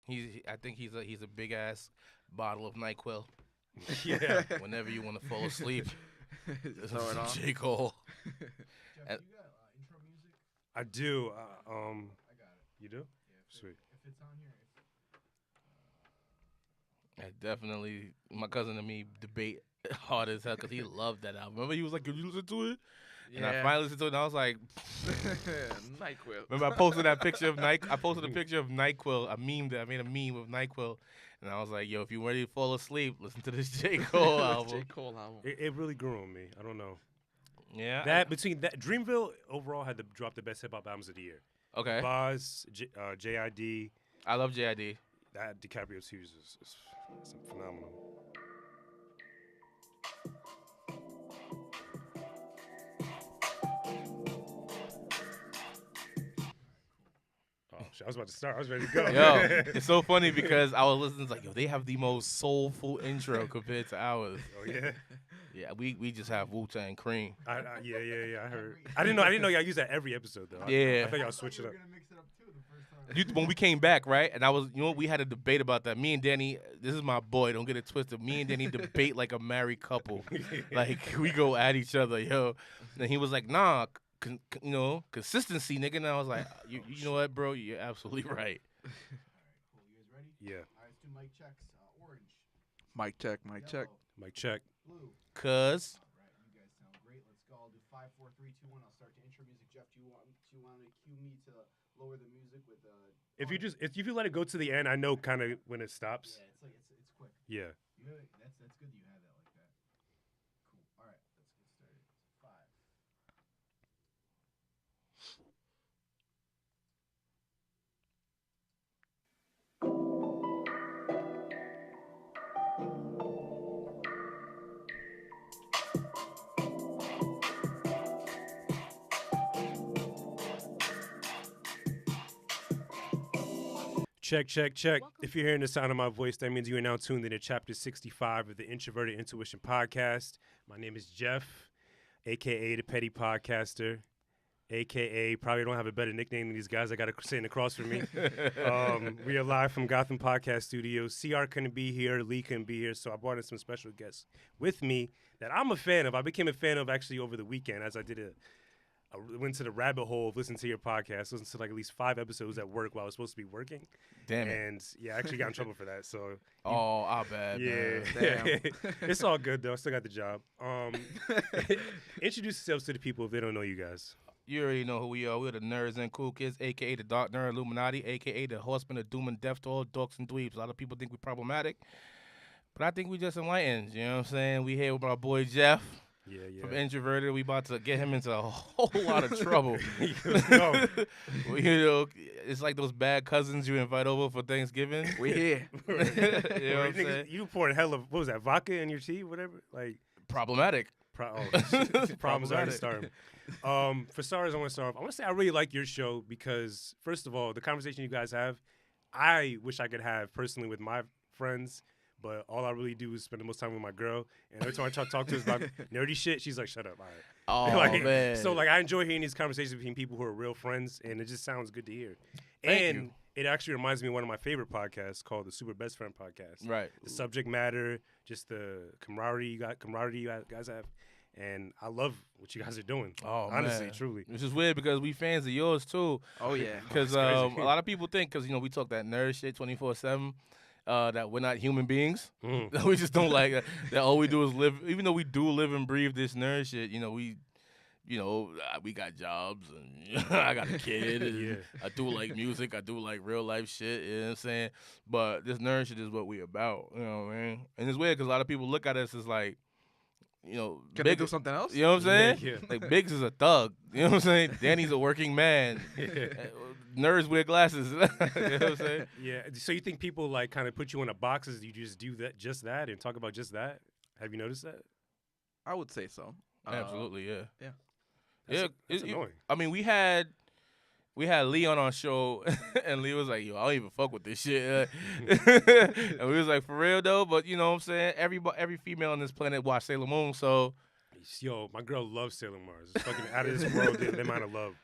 I think he's a big ass bottle of Nyquil. Yeah. Whenever you want to fall asleep, Just listen throw it to on. J Cole. Jeff, And- you got intro music? I do. I got it. You do? Yeah, Sweet. if it's on here. I definitely, my cousin and me debate hard as hell because he loved that album. Remember, he was like, "Can you listen to it?" And I finally listened to it, and I was like, NyQuil. remember I posted that picture of Nyquil. I posted a picture of Nyquil, a meme that I made a meme of Nyquil, and I was like, "Yo, if you ready to fall asleep, listen to this J Cole album." J. Cole album. It really grew on me. I don't know. Yeah. That between that Dreamville overall had to drop the best hip hop albums of the year. Okay. Boz, JID, I love JID. that DiCaprio series is phenomenal. Oh shit! I was about to start. I was ready to go. Yo, it's so funny because I was listening, like, yo, they have the most soulful intro compared to ours. Oh yeah. Yeah, we just have Wu-Tang Cream. Yeah. I heard. I didn't know y'all use that every episode though. Yeah. I thought y'all switch it up. We're gonna mix it up too the first time. When we came back, right, and I was, we had a debate about that. Me and Danny, this is my boy, don't get it twisted. Me and Danny debate like a married couple. Like, we go at each other, yo. And he was like, nah, consistency, nigga. And I was like, you know what, bro? You're absolutely right. All right, cool. You guys ready? Yeah. All right, let's do mic checks. Orange, Mic check, mic check. yellow, Mic check. blue. Cuz, All right, you guys sound great. Let's go. I'll do 5, 4, 3, 2, 1. I'll start the intro music. Jeff, do you want to cue me to lower the music with If you let it go to the end, I know kind of when it stops. Yeah, it's quick. Yeah. You have it, that's good that you have that like that. Cool. All right, let's get started. 5. Check, check, check. If you're hearing the sound of my voice, that means you are now tuned into chapter 65 of the Introverted Intuition podcast. My name is Jeff, a.k.a. the Petty Podcaster, a.k.a. probably don't have a better nickname than these guys I got sitting across from me. We are live from Gotham Podcast Studios. CR couldn't be here, Lee couldn't be here, so I brought in some special guests with me that I'm a fan of. I became a fan of actually over the weekend as I went to the rabbit hole of listening to your podcast, listened to like at least 5 episodes at work while I was supposed to be working. damn it. And yeah, I actually got in trouble for that. So Oh, I bad, yeah, man. it's all good though. I still got the job. Introduce yourselves to the people if they don't know you guys. You already know who we are. We're the Nerds and Cool Kids, a.k.a. the Dark Nerd Illuminati, a.k.a. the Horsemen of Doom and Death to all dorks and dweebs. A lot of people think we're problematic, but I think we just enlightened. You know what I'm saying? We here with my boy Jeff Yeah. from Introverted. We about to get him into a whole lot of trouble. No. It's like those bad cousins you invite over for Thanksgiving. We here. You know what I'm saying? You pouring hell of what was that, vodka in your tea, whatever? Like Problematic. problems already starting. For starters, I want to start off. I want to say I really like your show because, first of all, the conversation you guys have, I wish I could have personally with my friends, but all I really do is spend the most time with my girl. And every time I try to talk to her about nerdy shit, she's like, "Shut up, all right." Oh, Like, man. So like I enjoy hearing these conversations between people who are real friends, and it just sounds good to hear. Thank and you. it actually reminds me of one of my favorite podcasts called the Super Best Friend Podcast. Right. The subject matter, just the camaraderie you guys have, and I love what you guys are doing. Oh, honestly, man. truly. Which is weird because we fans of yours, too. Oh, yeah. Because That's crazy. a lot of people think, because, we talk that nerd shit 24/7, that we're not human beings. Mm. We just don't like that all we do is live, even though we do live and breathe this nerd shit, we got jobs, and I got a kid, and Yeah. I do like music, I do like real life shit, you know what I'm saying? But this nerd shit is what we about, you know what I mean? And it's weird because a lot of people look at us as like, Can Big, they do something else? you know what I'm saying? Yeah. Like, Biggs is a thug, you know what I'm saying? Danny's a working man. Nerds wear glasses, you know what I'm saying? Yeah. So you think people like kind of put you in a box as you just do that, and talk about just that? Have you noticed that? I would say so. Absolutely, yeah. yeah. That's annoying. I mean, we had Lee on our show, and Lee was like, "Yo, I don't even fuck with this shit." And we was like, "For real though," but you know what I'm saying? Every female on this planet watched Sailor Moon, so Yo, my girl loves Sailor Mars. It's fucking out of this world, the amount of love.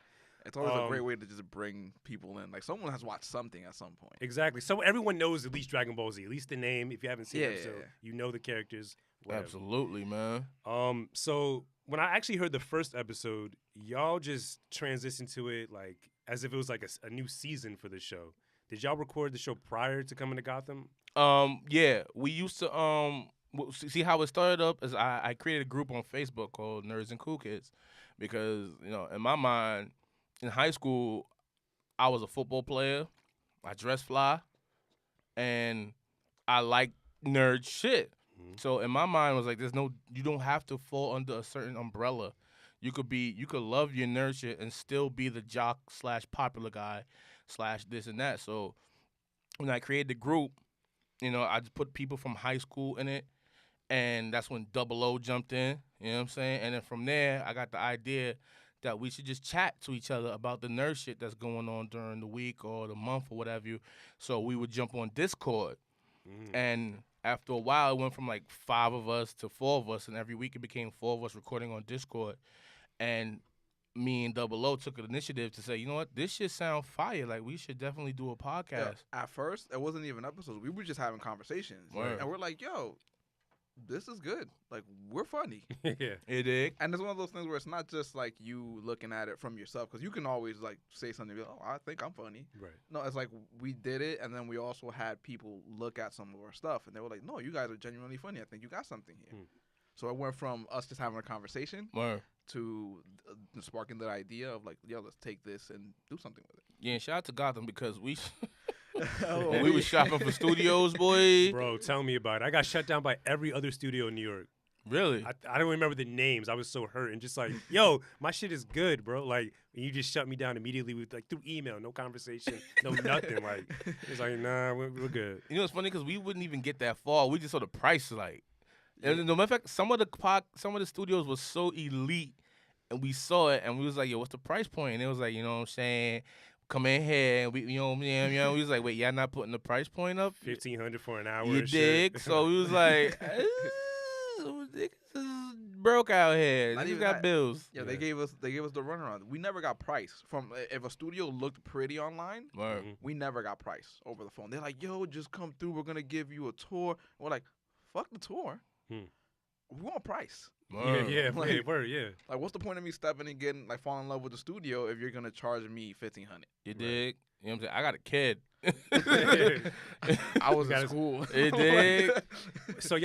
It's always a great way to just bring people in. Like someone has watched something at some point. Exactly. So everyone knows at least Dragon Ball Z, at least the name. If you haven't seen the episode, Yeah. you know the characters. Whatever. Absolutely, man. So when I actually heard the first episode, y'all just transitioned to it like as if it was like a new season for the show. Did y'all record the show prior to coming to Gotham? Yeah, we used to see how it started up is I created a group on Facebook called Nerds and Cool Kids because in my mind in high school I was a football player, I dressed fly, and I liked nerd shit. Mm-hmm. So in my mind it was like you don't have to fall under a certain umbrella. You could love your nerd shit and still be the jock / popular guy / this and that. So when I created the group, I just put people from high school in it, and that's when Double O jumped in. You know what I'm saying? And then from there, I got the idea that we should just chat to each other about the nerd shit that's going on during the week or the month or whatever. So we would jump on Discord, and after a while, it went from like 5 of us to 4 of us, and every week it became 4 of us recording on Discord. And me and Double O took an initiative to say, you know what, this shit sound fire. Like, we should definitely do a podcast. Yeah, at first, it wasn't even episodes. We were just having conversations. Word. And we're like, yo, this is good. Like, we're funny. Yeah. You dig? And it's one of those things where it's not just like you looking at it from yourself, because you can always like say something, like, oh, I think I'm funny. Right. No, it's like we did it, and then we also had people look at some of our stuff, and they were like, no, you guys are genuinely funny. I think you got something here. So it went from us just having a conversation Word. to sparking the idea of like, yo, let's take this and do something with it. Yeah, shout out to Gotham because we Oh, when we was shopping for studios, boy. Bro, tell me about it. I got shut down by every other studio in New York. Really? I don't remember the names. I was so hurt and just like, yo, my shit is good, bro. Like, you just shut me down immediately with like through email, no conversation, no nothing. Like, it's like, nah, we're good. You know, it's funny because we wouldn't even get that far. We just saw the price, like. And no matter of fact, some of the studios was so elite, and we saw it, and we was like, "Yo, what's the price point?" And it was like, you know what I'm saying, come in here, and we, we was like, "Wait, y'all not putting the price point up? $1,500 for an hour. You and dig?" shit. So we was like, "Niggas is broke out here. Not Niggas even got that. bills." Yeah, they gave us the runaround. We never got price from if a studio looked pretty online. Word. We never got price over the phone. They're like, "Yo, just come through. We're gonna give you a tour." We're like, "Fuck the tour. We want price." Word. Yeah, Like- word, yeah. Like, what's the point of me stepping and getting like falling in love with the studio if you're gonna charge me $1,500? You dig? You know what I'm saying? I got a kid. I was Got in his- school. You dig? So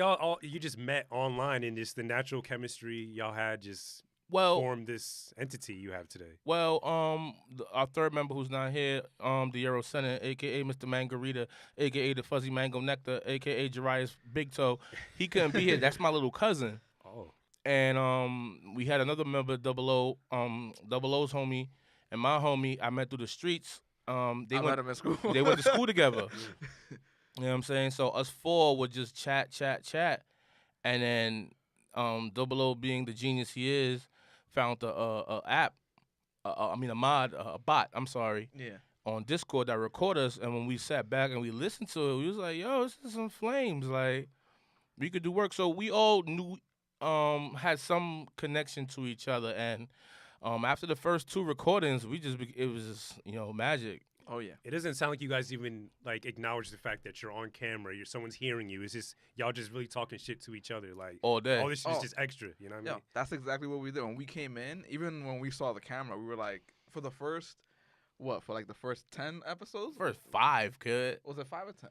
you just met online and just the natural chemistry y'all had just Well, formed this entity you have today. Well, our third member who's not here, the Euro Senate, aka Mr. Mangarita, aka the Fuzzy Mango Nectar, aka Jariah's Big Toe, he couldn't be here. That's my little cousin. Oh. And we had another member, Double O, Double O's homie, and my homie. I met through the streets. They I went met him at school. they went to school together. You know what I'm saying? So us 4 would just chat, and then Double O, being the genius he is, found a app. A bot. I'm sorry. Yeah. On Discord that record us, and when we sat back and we listened to it, we was like, "Yo, this is some flames. Like, we could do work." So we all knew, had some connection to each other, and after the first 2 recordings, it was just magic. Oh yeah. It doesn't sound like you guys even like acknowledge the fact that you're on camera. Someone's hearing you. It's just y'all just really talking shit to each other. Like All day. all this shit is Oh. just extra. You know what I Yeah, mean? that's exactly what we did when we came in. Even when we saw the camera, we were like, for the first, the first 10 episodes? First 5, kid. Was it 5 or 10?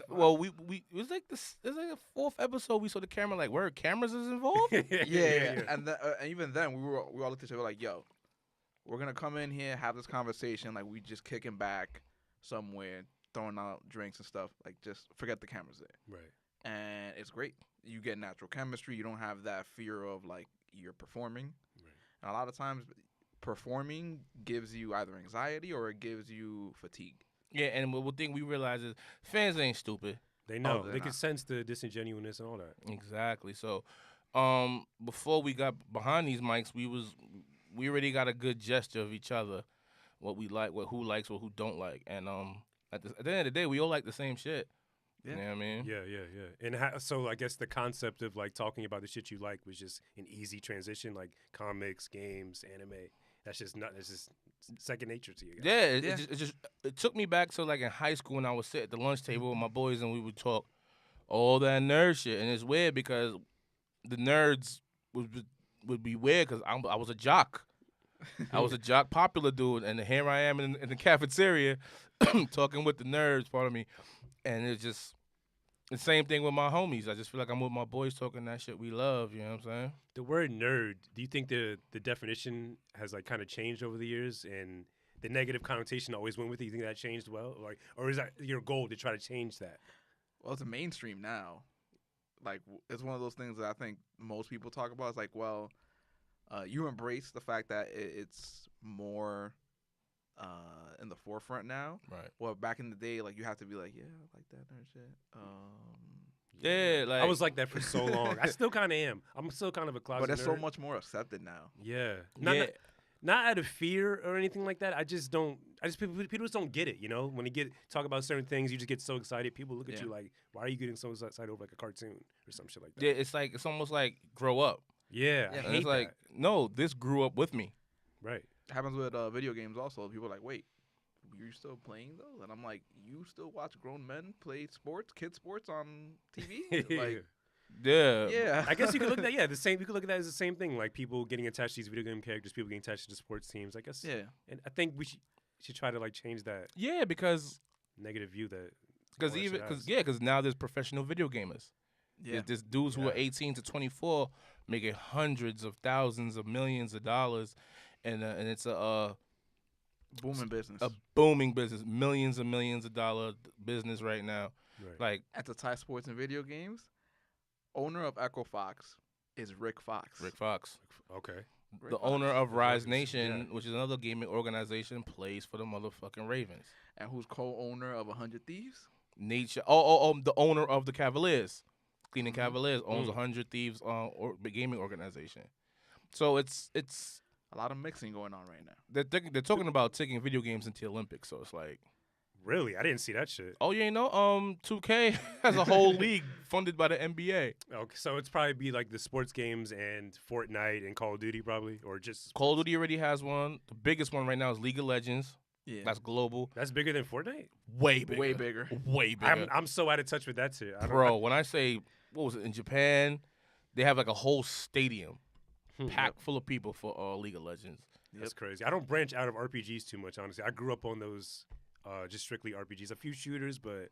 Well, we it was like the 4th episode we saw the camera. Like, where cameras is involved? Yeah. And even then, we all looked at each other like, yo, we're gonna come in here, have this conversation, like we just kicking back somewhere, throwing out drinks and stuff. Like, just forget the cameras there. Right. And it's great. You get natural chemistry. You don't have that fear of like you're performing. Right. And a lot of times, performing gives you either anxiety or it gives you fatigue. Yeah, and one thing we realize is fans ain't stupid. They know. they're They can not. sense the disingenuousness and all that. Exactly. So, before we got behind these mics, we already got a good gesture of each other, what we like, who likes, or who don't like, and at the end of the day, we all like the same shit. Yeah. You know what I mean? Yeah. And so I guess the concept of like talking about the shit you like was just an easy transition, like comics, games, anime. That's just not. That's just second nature to you guys. Yeah, Yeah. It took me back to like in high school when I would sit at the lunch table with my boys and we would talk all that nerd shit. And it's weird because the nerds would be weird because I was a jock. I was a jock, popular dude, and here I am in the cafeteria talking with the nerds, pardon me, and it's just the same thing with my homies. I just feel like I'm with my boys talking that shit we love. You know what I'm saying? The word nerd. Do you think the definition has like kind of changed over the years, and the negative connotation always went with it? You think that changed well, like, or is that your goal to try to change that? Well, it's a mainstream now. Like it's one of those things that I think most people talk about. It's like, well, you embrace the fact that it's more in the forefront now. Right. Well, back in the day, like you have to be like, yeah, I like that nerd shit. Yeah, like I was like that for so long. I still kind of am. I'm still kind of a closet But it's nerd. so much more accepted now. Yeah. yeah. Not out of fear or anything like that. I just don't. People just don't get it. You know, when you talk about certain things, you just get so excited. People look at Yeah. you like, "Why are you getting so excited over like a cartoon or some shit like that?" Yeah, it's almost like grow up. Yeah, I Yeah. And hate it's like, that. no, this grew up with me. Right. It happens with video games also. People are like, wait, you're still playing those? And I'm like, you still watch grown men play sports, kid sports on TV? Like, Yeah. yeah. I guess you could look at the same. You could look at that as the same thing, like people getting attached to these video game characters, people getting attached to sports teams. I guess. Yeah. And I think we should try to like change that Yeah, because negative view that. because all that even shit has. because now there's professional video gamers. Yeah. There's dudes who are Yeah. 18 to 24 making hundreds of thousands of millions of dollars, and it's Booming business. a booming business, millions and millions of dollar business right now. Right. Like At the tie sports and video games, owner of Echo Fox is Rick Fox. Rick Fox, Okay. Rick the Fox. owner of Rise Fox, Nation, yeah. which is another gaming organization, plays for the motherfucking Ravens. And who's co-owner of 100 Thieves? Nature. The owner of the Cavaliers, Cleveland Mhm. Cavaliers, owns Mm. 100 Thieves gaming organization. So it's A lot of mixing going on right now. they're talking about taking video games into the Olympics. So it's like, Really, I didn't see that shit. oh, you ain't know, 2K has a whole league funded by the NBA. Okay, so it's probably be like the sports games and Fortnite and Call of Duty, probably, or just Call of Duty already has one. The biggest one right now is League of Legends. Yeah. That's global. That's bigger than Fortnite. Way bigger. Way bigger. Way bigger. I'm so out of touch with that shit. I don't- Bro, when I say, what was it, in Japan, they have like a whole stadium packed full of people for League of Legends. That's crazy. I don't branch out of RPGs too much, honestly. I grew up on those, just strictly RPGs. A few shooters, but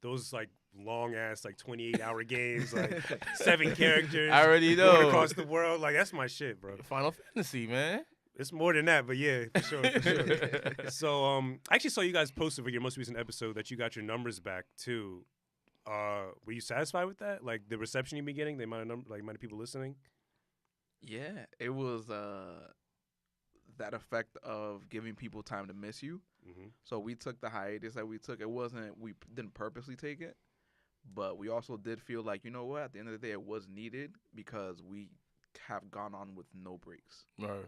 those like long ass, like 28-hour games, like 7 characters. I already going know. across the world. Like that's my shit, bro. Final Fantasy, man. It's more than that, but yeah, for sure. For sure. So, I actually saw you guys post over your most recent episode that you got your numbers back too. Were you satisfied with that? Like the reception you've been getting, the amount of people listening. Yeah. It was that effect of giving people time to miss you. Mm-hmm. So we took the hiatus that we took. We didn't purposely take it, but we also did feel like, you know what, at the end of the day, it was needed because we have gone on with no breaks. Right.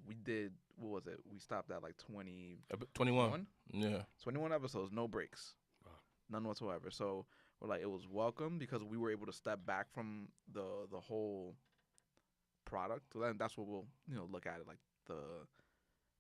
We did, what was it? We stopped at like 21 21. Yeah. 21 episodes, no breaks. Wow. None whatsoever. So we're like, it was welcome because we were able to step back from the whole product. So then that's what we'll, look at it like the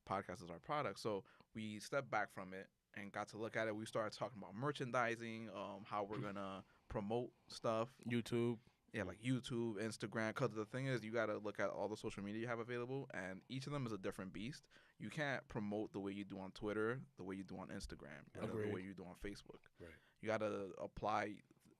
podcast is our product. So we stepped back from it and got to look at it. We started talking about merchandising, how we're gonna promote stuff. YouTube. Yeah, like YouTube, Instagram. Because the thing is, you got to look at all the social media you have available, and each of them is a different beast. You can't promote the way you do on Twitter, the way you do on Instagram, and then the Agreed. way you do on Facebook. Right. You got to apply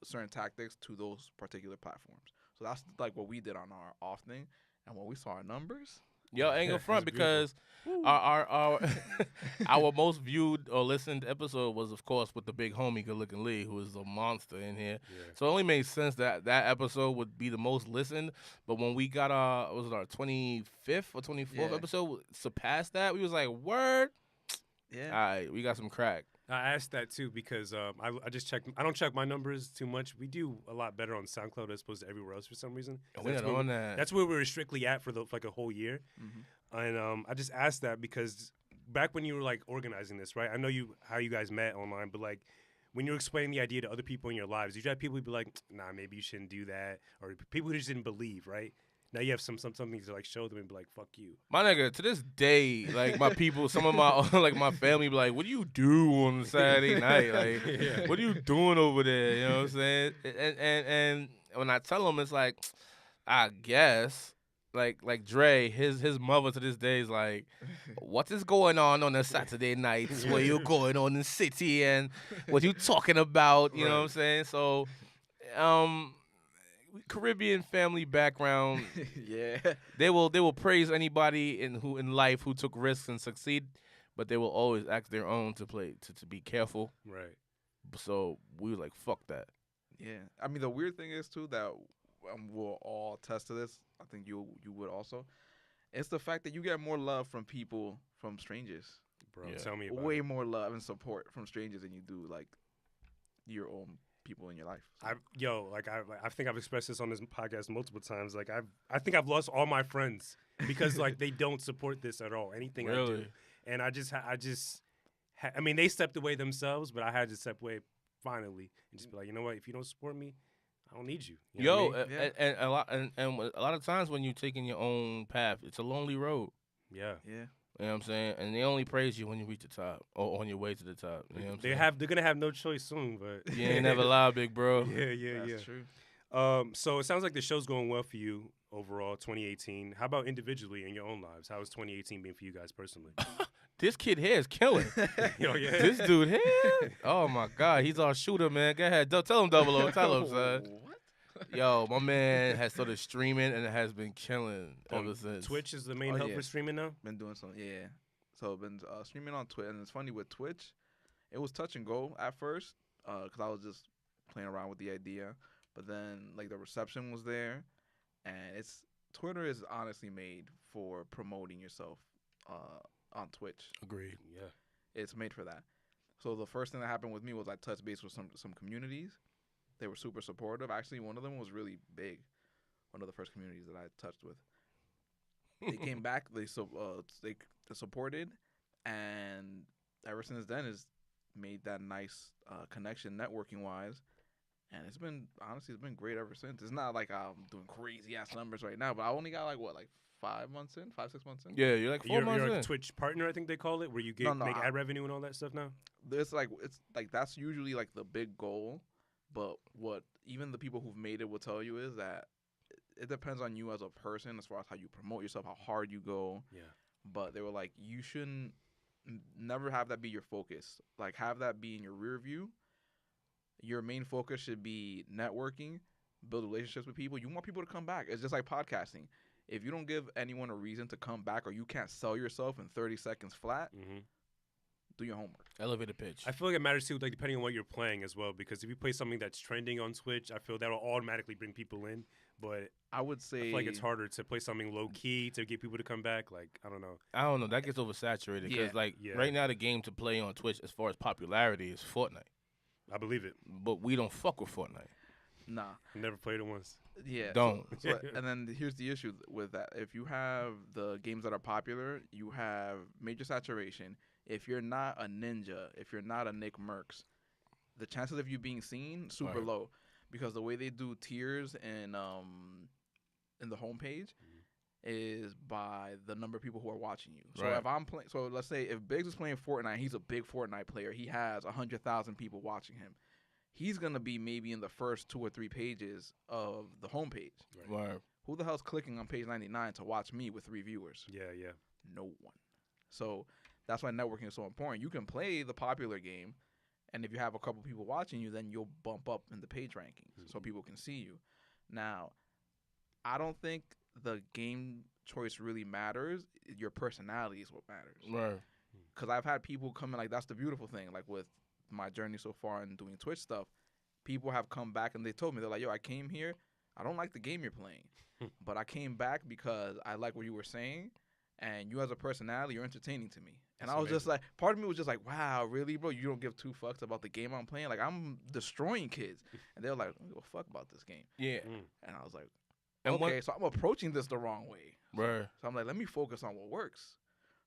certain tactics to those particular platforms. So that's like what we did on our off thing. And when we saw our numbers, Yo, I ain't gonna front That's because our our most viewed or listened episode was, of course, with the big homie, Good Looking Lee, who is a monster in here. Yeah. So it only made sense that that episode would be the most listened. But when we got our 25th or 24th Yeah. episode surpassed that, we was like, word. yeah, All right, we got some crack. I asked that too because I just checked. I don't check my numbers too much. We do a lot better on SoundCloud as opposed to everywhere else for some reason. We're That's not where on that. That's where we were strictly at for like a whole year. Mhm. And I just asked that because back when you were like organizing this, right? I know how you guys met online, but like when you were explaining the idea to other people in your lives, did you have people who'd be like, "Nah, maybe you shouldn't do that," or people who just didn't believe, right? Now you have something to like show them and be like, "Fuck you." My nigga, to this day, like my people, some of my like my family be like, "What do you do on Saturday night? Like, Yeah. what are you doing over there?" You know what I'm saying? And when I tell them, it's like, I guess, like Dre, his mother to this day is like, "What is going on a Saturday night? Where you going on in the city and what you talking about?" You know what I'm Right. saying? So, um. Caribbean family background, Yeah. they will praise anybody in life who took risks and succeed, but they will always act their own to play to be careful. Right. So we was like, fuck that. Yeah. I mean, the weird thing is too that we'll all attest to this. I think you would also. It's the fact that you get more love from people from strangers. Bro, Yeah. tell me about Way it. more love and support from strangers than you do like your own people in your life. So, I think I've expressed this on this podcast multiple times. Like I think I've lost all my friends because like they don't support this at all. Anything I do, Really? and I mean, they stepped away themselves, but I had to step away finally and just be like, you know what? If you don't support me, I don't need you. You know what I mean? Yeah. and a lot and a lot of times when you're taking your own path, it's a lonely road. Yeah. yeah. You know what I'm saying? And they only praise you when you reach the top or on your way to the top. You know what I'm saying? They're gonna have no choice soon, but You ain't never lie, big bro. yeah. That's true. So it sounds like the show's going well for you overall, 2018. How about individually in your own lives? How has 2018 been for you guys personally? This kid here is killing. Yo, yeah. This dude here, oh my God, he's our shooter, man. Go ahead, tell him Double O, tell him, son. What? Yo, my man has started streaming and has been killing ever since. Twitch is the main Oh, hub yeah. for streaming now. Been doing some, yeah. So I've been streaming on Twitch, and it's funny with Twitch, it was touch and go at first, because I was just playing around with the idea, but then like the reception was there, and Twitter is honestly made for promoting yourself, on Twitch. Agreed. Yeah. It's made for that. So the first thing that happened with me was I touched base with some communities. They were super supportive. Actually, one of them was really big. One of the first communities that I touched with. They came back. They supported, and ever since then, has made that nice connection networking wise. And it's been great ever since. It's not like I'm doing crazy ass numbers right now, but I only got like 5 months in, 6 months in. Yeah, you're like 4 months You're in. like a Twitch partner, I think they call it, where you make ad revenue and all that stuff now. It's like that's usually like the big goal, but what even the people who've made it will tell you is that it depends on you as a person as far as how you promote yourself, how hard you go. Yeah. But they were like, you shouldn't never have that be your focus. Like, have that be in your rear view. Your main focus should be networking, build relationships with people. You want people to come back. It's just like podcasting. If you don't give anyone a reason to come back, or you can't sell yourself in 30 seconds flat, do your homework. Elevator pitch. I feel like it matters too, like depending on what you're playing as well. Because if you play something that's trending on Twitch, I feel that'll automatically bring people in. But I would say I feel like it's harder to play something low key to get people to come back. Like I don't know. I don't know. That gets oversaturated because, Yeah. right now, the game to play on Twitch as far as popularity is Fortnite. I believe it. But we don't fuck with Fortnite. nah. I never played it once. Yeah. Don't. And then here's the issue with that. If you have the games that are popular, you have major saturation. If you're not a ninja, if you're not a Nick Merckx, the chances of you being seen super Right. low, because the way they do tiers in the homepage is by the number of people who are watching you. So Right. if I'm playing, so let's say if Biggs is playing Fortnite, he's a big Fortnite player. He has 100,000 people watching him. He's gonna be maybe in the first 2 or 3 pages of the homepage. Right. Who the hell's clicking on page 99 to watch me with 3 viewers? Yeah. No one. So that's why networking is so important. You can play the popular game, and if you have a couple people watching you, then you'll bump up in the page rankings so people can see you. Now, I don't think the game choice really matters. Your personality is what matters. Right. Because I've had people come in, like, that's the beautiful thing. Like, with my journey so far in doing Twitch stuff, people have come back and they told me, they're like, yo, I came here. I don't like the game you're playing, but I came back because I like what you were saying, and you as a personality, you're entertaining to me. And That's I was just amazing. like, part of me was just like, wow, really, bro? You don't give 2 fucks about the game I'm playing? Like, I'm destroying kids. And they're like, I don't give a fuck about this game. Yeah. And I was like, And okay, so I'm approaching this the wrong way. Right. So I'm like, let me focus on what works.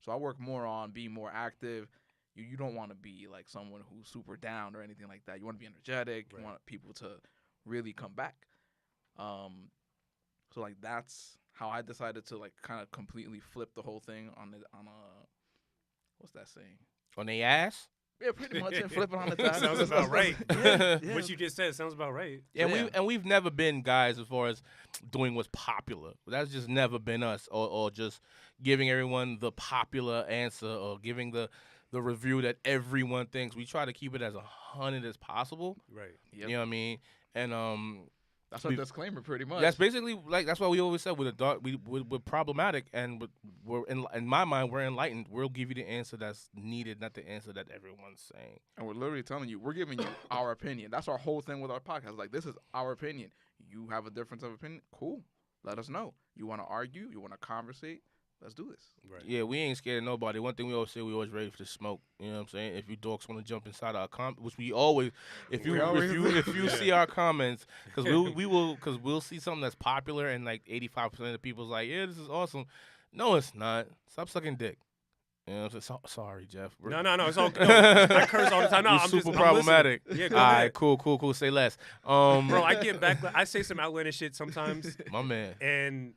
So I work more on being more active. You don't want to be like someone who's super down or anything like that. You want to be energetic. Right. You want people to really come back. So like that's how I decided to like kind of completely flip the whole thing on what's that saying? On their ass. Yeah, pretty much, and flip it on its ass. Sounds about right. Yeah, yeah. What you just said sounds about right. Yeah, Yeah. we've never been guys as far as doing what's popular. That's just never been us, or just giving everyone the popular answer or giving the review that everyone thinks. We try to keep it as 100 as possible. Right. Yep. You know what I mean? And That's our disclaimer, pretty much. that's basically like that's why we always said with a dark we're problematic, and we're in my mind we're enlightened. We'll give you the answer that's needed, not the answer that everyone's saying. And we're literally telling you, we're giving you our opinion. That's our whole thing with our podcast. Like, this is our opinion. You have a difference of opinion? Cool. Let us know. You want to argue? You want to conversate? Let's do this. Right. Yeah, we ain't scared of nobody. One thing we always say, we always ready for the smoke. You know what I'm saying? If you dorks want to jump inside our which we always, if you see our comments, because we'll see something that's popular and like 85% of the people's like, yeah, this is awesome. No, it's not. Stop sucking dick. You know what I'm saying? Sorry, Jeff. No. It's all good. No, I curse all the time. No, You're I'm super just problematic. Yeah, go All ahead. right, cool. Say less. Bro, I get back. I say some outlandish shit sometimes, My man. and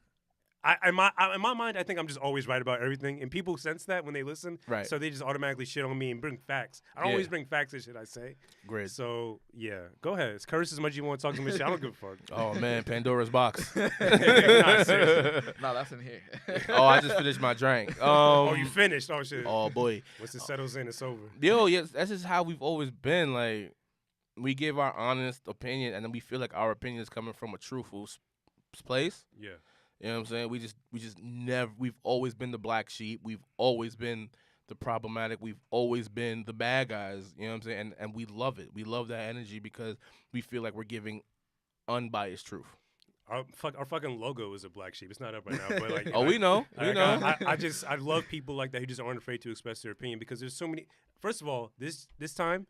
in my mind, I think I'm just always right about everything, and people sense that when they listen. Right. So they just automatically shit on me and bring facts. I don't Yeah. always bring facts and shit I say. Great. So yeah, go ahead. It's curse as much as you want to talk to me shit. I don't give a fuck. Oh man, Pandora's box. Nah, seriously. No, that's in here. Oh, I just finished my drink. Oh, you finished? Oh shit. Oh boy. Once it settles in, it's over. Yo, yes, that's just how we've always been. Like, we give our honest opinion, and then we feel like our opinion is coming from a truthful place. Yeah. You know what I'm saying? We just never. We've always been the black sheep. We've always been the problematic. We've always been the bad guys. You know what I'm saying? And we love it. We love that energy because we feel like we're giving unbiased truth. Our fucking logo is a black sheep. It's not up right now, but like. Oh, we know. We know. I love people like that who just aren't afraid to express their opinion because there's so many. First of all, this time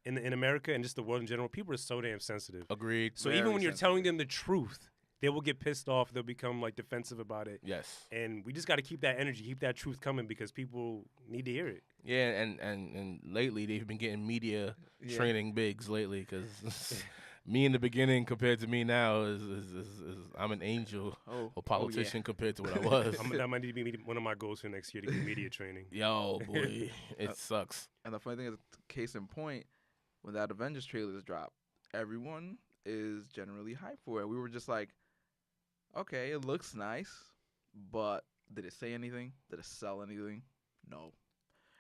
in America and just the world in general, people are so damn sensitive. Agreed. So Very even when you're sensitive. telling them the truth, they will get pissed off. They'll become like defensive about it. Yes. And we just got to keep that energy, keep that truth coming because people need to hear it. Yeah, and lately they've been getting media Yeah. training bigs lately because me in the beginning compared to me now is I'm an angel, a politician compared to what I was. That might need to be one of my goals for next year to get media training. Yo, boy, it sucks. And the funny thing is, case in point, when that Avengers trailer dropped, everyone is generally hyped for it. We were just like, okay, it looks nice, but did it say anything? Did it sell anything? No.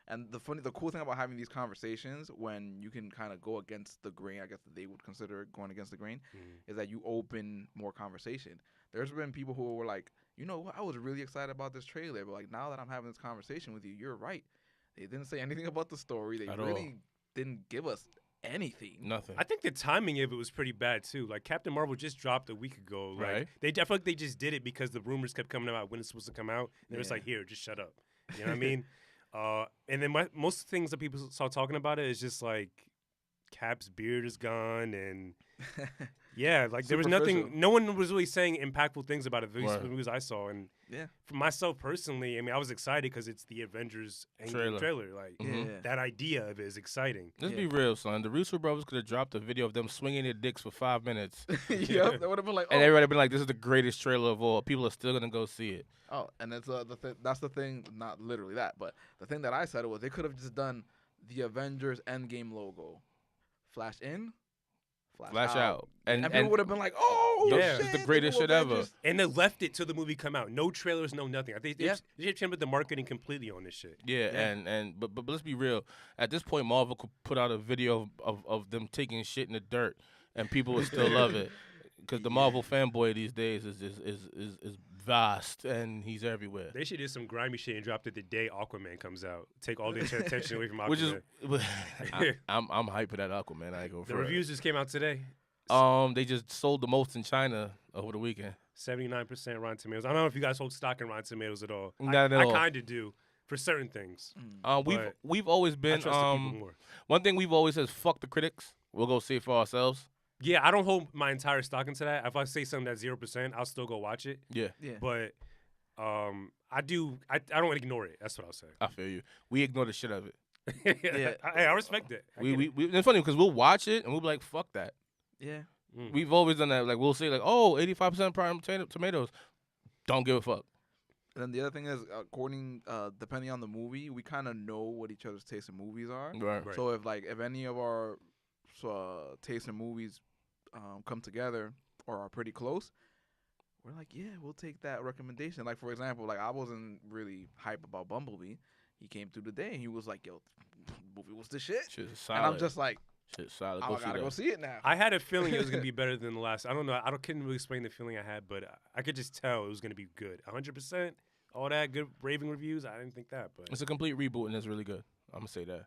And the cool thing about having these conversations when you can kind of go against the grain, I guess that they would consider it going against the grain, is that you open more conversation. There's been people who were like, you know what, I was really excited about this trailer, but like now that I'm having this conversation with you, you're right. They didn't say anything about the story. They At really all. didn't give us anything. Nothing. I think the timing of it was pretty bad too. Like Captain Marvel just dropped a week ago. Like Right. I feel like they just did it because the rumors kept coming out when it's supposed to come out. And it was Yeah. like, here, just shut up. You know what I mean? And then most things that people start talking about it is just like Cap's beard is gone and yeah, like there was nothing. Superficial. No one was really saying impactful things about it. The Right. movies I saw, and Yeah. for myself personally, I mean, I was excited because it's the Avengers trailer. Like Mhm. Yeah. that idea of it is exciting. Let's Yeah. be real, son. The Russo brothers could have dropped a video of them swinging their dicks for 5 minutes, Yep. That would have been like, and everybody been like, "This is the greatest trailer of all." People are still gonna go see it. oh, and that's that's the thing, not literally that, but the thing that I said was they could have just done the Avengers Endgame logo, flash in, Flash out, and people would have been like, oh, Yeah. shit, It's the greatest new shit ever. Avengers. And they left it till the movie come out. No trailers, no nothing. I think Yeah. they changed the marketing completely on this shit. Yeah, Yeah. but let's be real. At this point, Marvel could put out a video of them taking shit in the dirt, and people would still love it. Because the Marvel fanboy these days is vast, and he's everywhere. They should do some grimy shit and drop it the day Aquaman comes out. Take all the attention away from Aquaman. Which is, I'm hyped for that Aquaman. I go for the reviews just came out today. They just sold the most in China over the weekend. 79% Rotten Tomatoes. I don't know if you guys hold stock in Rotten Tomatoes at all. Not at I all. kind of do for certain things. We've always I been trust the people more. one thing we've always said is fuck the critics. We'll go see it for ourselves. Yeah, I don't hold my entire stock into that. If I say something that's 0%, I'll still go watch it. Yeah, Yeah. But I do. I don't ignore it. That's what I'll say. I feel you. We ignore the shit of it. Yeah. I respect it. I get it. We it's funny because we'll watch it and we'll be like, fuck that. Yeah. We've always done that. Like we'll say like, oh, 85% prime tomatoes. Don't give a fuck. And then the other thing is, depending on the movie, we kind of know what each other's taste in movies are. Right. So if any of our taste in movies come together or are pretty close, we're like, yeah, we'll take that recommendation. Like for example, like I wasn't really hype about Bumblebee. He came through the day and he was like, yo, movie was the shit. Shit's solid. And I'm just like, shit's solid. I gotta go see it now. I had a feeling it was gonna be better than the last. I don't know. Couldn't really explain the feeling I had, but I could just tell it was gonna be good. 100%. All that good raving reviews. I didn't think that, but It's a complete reboot and it's really good. I'm gonna say that.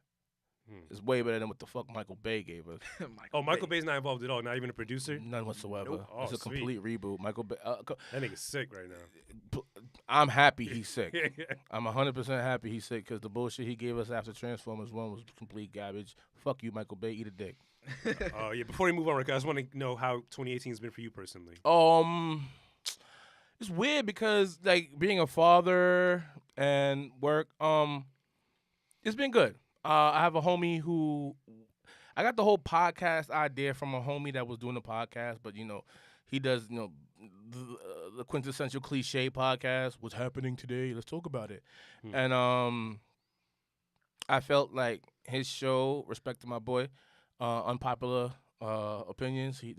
It's way better than what the fuck Michael Bay gave us. Michael Bay's not involved at all. Not even a producer. None whatsoever. Nope. Oh, It's a sweet. complete reboot. Michael Bay. That nigga's sick right now. I'm happy he's sick. I'm 100% happy he's sick because the bullshit he gave us after Transformers 1 was complete garbage. Fuck you, Michael Bay. Eat a dick. Oh yeah. Before we move on, Rick, I just want to know how 2018 has been for you personally. It's weird because like being a father and work, it's been good. I have a homie who I got the whole podcast idea from a homie that was doing the podcast, but he does the quintessential cliche podcast. What's happening today? Let's talk about it. And I felt like his show, respect to my boy, unpopular opinions. They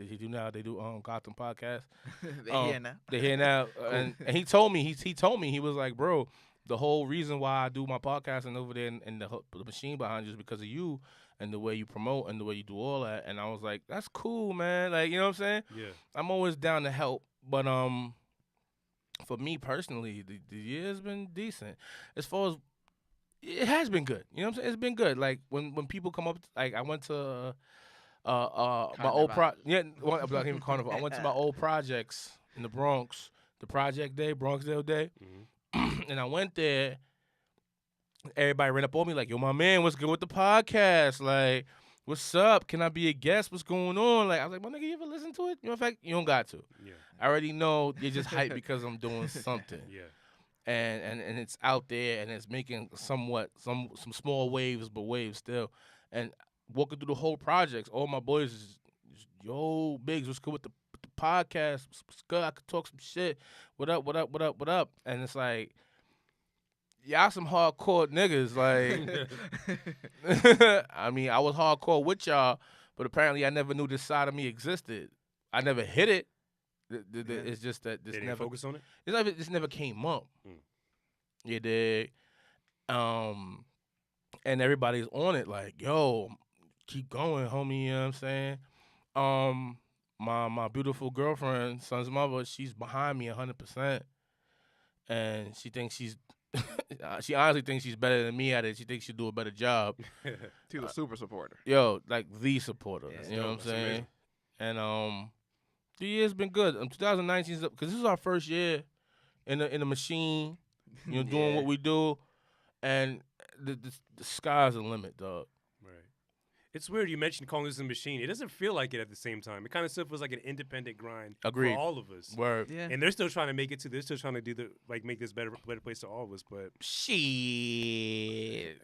do Gotham podcast. They're here now. They're here now, and he told me he was like, bro, the whole reason why I do my podcast and over there and the machine behind you is because of you and the way you promote and the way you do all that. And I was like, that's cool, man. Like, you know what I'm saying? Yeah. I'm always down to help, but for me personally, the year's been decent. As far as it has been good. You know what I'm saying? It's been good. Like when people come up, like I went to my old I'm not even Carnival. I went to my old projects in the Bronx, the Project Day, Bronxdale Day, and I went there. Everybody ran up on me like, "Yo, my man, what's good with the podcast? Like, what's up? Can I be a guest? What's going on?" Like, I was like, "My nigga, you ever listen to it?" In fact, you don't got to. Yeah. I already know you're just hyped because I'm doing something. Yeah. And it's out there and it's making some small waves, but waves still. And walking through the whole projects, all my boys is yo, Biggs, what's good with the podcast? What's good? I could talk some shit. What up? And it's like, y'all some hardcore niggas. Like, I mean, I was hardcore with y'all, but apparently I never knew this side of me existed. I never hit it. It's just that this They didn't never focus on it. this never came up. You dig? And everybody's on it like, yo, keep going, homie. You know what I'm saying? My beautiful girlfriend, son's mother, she's behind me 100%, and she thinks she honestly thinks she's better than me at it. She thinks she'll do a better job. She's a super supporter. Yo, like the supporter. Yeah, you know what I'm that's saying? amazing. And the year's been good. 2019 because this is our first year in the machine. Doing what we do, and the sky's the limit, dog. Right. It's weird you mentioned calling this a machine. It doesn't feel like it at the same time. It kind of still feels like an independent grind Agreed. for all of us. Word. Yeah. And they're still trying to make it to. They're still trying to do make this better place to all of us. But Shit.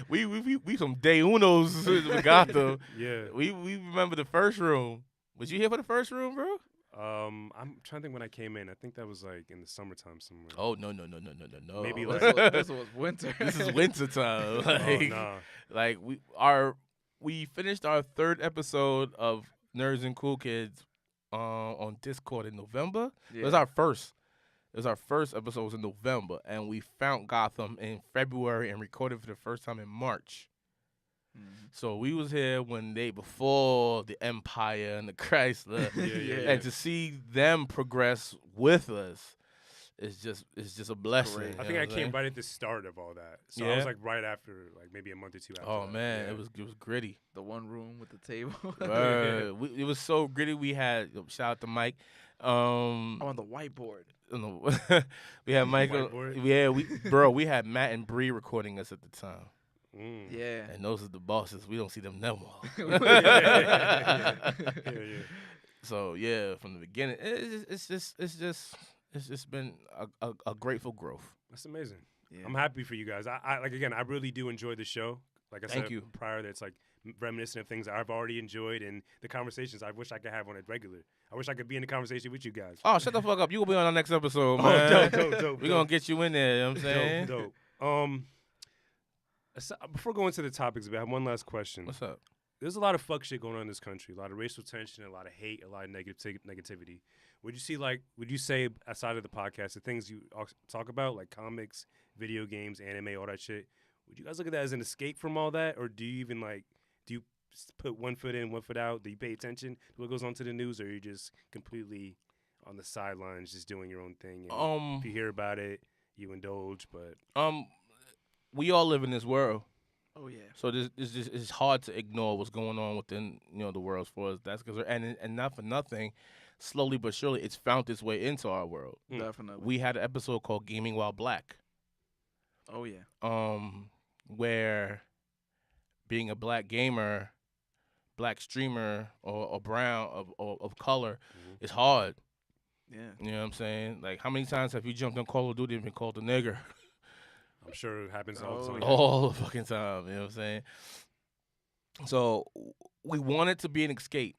we some day unos with Gotham. yeah. We remember the first room. Was you here for the first room, bro? I'm trying to think when I came in. I think that was like in the summertime somewhere. Oh no. Maybe This was winter. This is winter time. Like, nah. like we finished our third episode of Nerds and Cool Kids on Discord in November. Yeah. It was our first. It was our first episode was in November, and we found Gotham in February and recorded for the first time in March. So we was here before the Empire and the Chrysler, Yeah. and to see them progress with us is just a blessing. Great. you I know think I what I'm came saying? right at the start of all that. So I Yeah? was like right after, like maybe a month or two after. Oh that. man, Yeah. it was gritty. The one room with the table. Word. It was so gritty. We had shout out to Mike. I'm on the whiteboard. We had Michael. Whiteboard? Yeah, we had Matt and Bree recording us at the time. Yeah. And those are the bosses. We don't see them no more. Yeah. So yeah, from the beginning, it's just been a grateful growth. That's amazing. Yeah. I'm happy for you guys. I like again. I really do enjoy the show. Like I Thank said you. prior, that it's like reminiscent of things I've already enjoyed and the conversations I wish I could have on a regular. I wish I could be in the conversation with you guys. Oh, shut the fuck up. You will be on our next episode, Oh, man. dope. We're going to get you in there, you know what I'm saying? Dope. Before going to the topics, I have one last question. What's up? There's a lot of fuck shit going on in this country. A lot of racial tension, a lot of hate, a lot of negativity. Would you say, outside of the podcast, the things you talk about, like comics, video games, anime, all that shit, would you guys look at that as an escape from all that? Or do you even, do you put one foot in, one foot out? Do you pay attention to what goes on to the news? Or are you just completely on the sidelines, just doing your own thing? And if you hear about it, you indulge, but... We all live in this world. Oh yeah. So it's hard to ignore what's going on within the world for us. That's because and not for nothing, slowly but surely it's found its way into our world. Definitely. We had an episode called Gaming While Black. Oh yeah. Where being a black gamer, black streamer, or brown of color is hard. Yeah. You know what I'm saying? Like, how many times have you jumped on Call of Duty and been called a nigger? I'm sure it happens all the time. All the fucking time, you know what I'm saying? So we want it to be an escape,